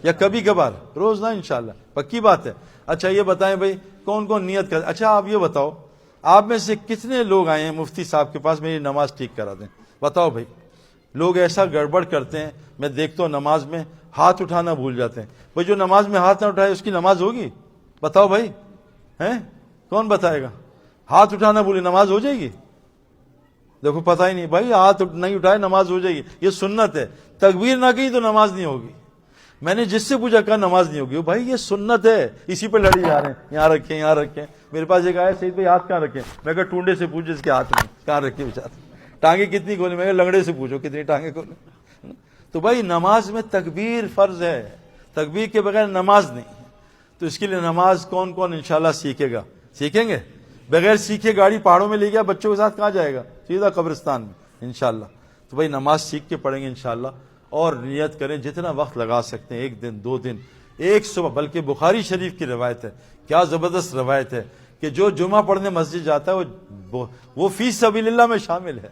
یا کبھی کبھار؟ روز نہ انشاءاللہ پکی بات ہے. اچھا یہ بتائیں بھائی کون کون نیت کر. اچھا آپ یہ بتاؤ آپ میں سے کتنے لوگ آئے ہیں مفتی صاحب کے پاس میری نماز ٹھیک کرا دیں؟ بتاؤ بھائی. لوگ ایسا گڑبڑ کرتے ہیں, میں دیکھتا ہوں نماز میں ہاتھ اٹھانا بھول جاتے ہیں. بھائی جو نماز میں ہاتھ نہ اٹھائے اس کی نماز ہوگی؟ بتاؤ بھائی ہیں کون بتائے گا؟ ہاتھ اٹھانا بھولے نماز ہو جائے گی؟ دیکھو پتہ ہی نہیں بھائی, ہاتھ نہیں اٹھائے نماز ہو جائے گی. یہ سنت ہے. تکبیر نہ کی تو نماز نہیں ہوگی. میں نے جس سے پوچھا کہا نماز نہیں ہوگی. بھائی یہ سنت ہے, اسی پہ لڑی جا رہے ہیں. یہاں رکھیں یہاں رکھیں. میرے پاس ایک آیا سعید بھائی ہاتھ کہاں رکھیں؟ میں کہا ٹونڈے سے پوچھو اس کے ہاتھ میں کہاں رکھے بیچارے. ٹانگیں کتنی کھولیں؟ میں کہا لنگڑے سے پوچھو کتنی ٹانگیں کھولیں. تو بھائی نماز میں تکبیر فرض ہے, تکبیر کے بغیر نماز نہیں. تو اس کے لیے نماز کون کون انشاءاللہ سیکھے گا؟ سیکھیں گے. بغیر سیکھے گاڑی پہاڑوں میں لے گیا بچوں کے ساتھ کہاں جائے گا؟ سیدھا قبرستان میں انشاءاللہ. تو بھائی نماز سیکھ کے پڑھیں گے انشاءاللہ. اور نیت کریں جتنا وقت لگا سکتے ہیں, 1 دن 2 دن, ایک صبح. بلکہ بخاری شریف کی روایت ہے, کیا زبردست روایت ہے کہ جو جمعہ پڑھنے مسجد جاتا ہے وہ فی سبیل اللہ میں شامل ہے.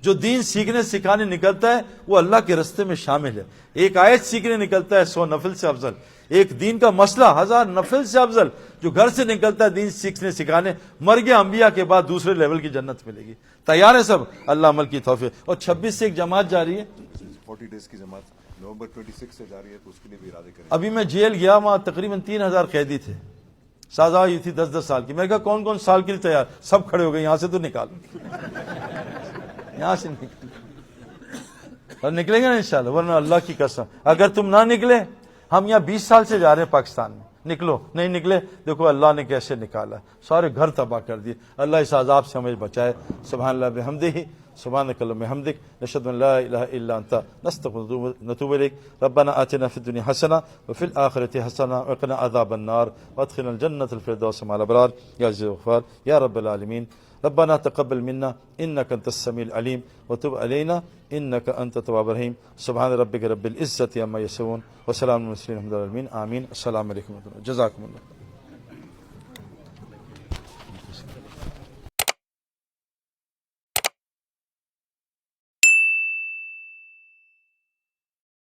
جو دین سیکھنے سکھانے نکلتا ہے وہ اللہ کے رستے میں شامل ہے. ایک آیت سیکھنے نکلتا ہے 100 نفل سے افضل. ایک دین کا مسئلہ 1000 نفل سے افضل. جو گھر سے نکلتا ہے دین سیکھنے سکھانے, مر گیا انبیاء کے بعد دوسرے لیول کی جنت ملے گی. تیار ہے سب؟ اللہ عمل کی توفیق. اور 26 سے ایک جماعت جاری ہے, 40 days کی جماعت نومبر 26 سے جاری ہے, تو اس کے لیے بھی ارادے کریں. ابھی میں جیل گیا, وہاں تقریباً 3000 قیدی تھے, سزا ہوئی تھی 10-10 سال کی. میں نے کہا کون کون سال کے لیے تیار؟ سب کھڑے ہو گئے, یہاں سے تو نکالو, یہاں سے نکلو. اور نکلیں گے نا انشاءاللہ, ورنہ اللہ کی قسم اگر تم نہ نکلے, ہم یہاں 20 سال سے جا رہے ہیں پاکستان میں, نکلو, نہیں نکلے, دیکھو اللہ نے کیسے نکالا, سارے گھر تباہ کر دیے. اللہ اس عذاب سے ہمیں بچائے. سبحان اللہ بحمدہ, سبحانک اللہم وبحمدک, نشہد ان لا الہ الا انت, نستغفرک ونتوب الیک. ربنا آتنا فی الدنیا حسنہ وفی الآخرۃ حسنہ وقنا عذاب النار وادخلنا الجنۃ الفردوس مع الابرار یا عزیز الغفار یا رب العالمین. ربنا تقبل منا انك انت السميع العليم وتب علينا انك انت التواب الرحيم. سبحان ربك رب العزة عما يصفون وسلام على المرسلين الحمد لله. آمين. السلام علیکم و رحمۃ اللہ. جزاکم اللہ.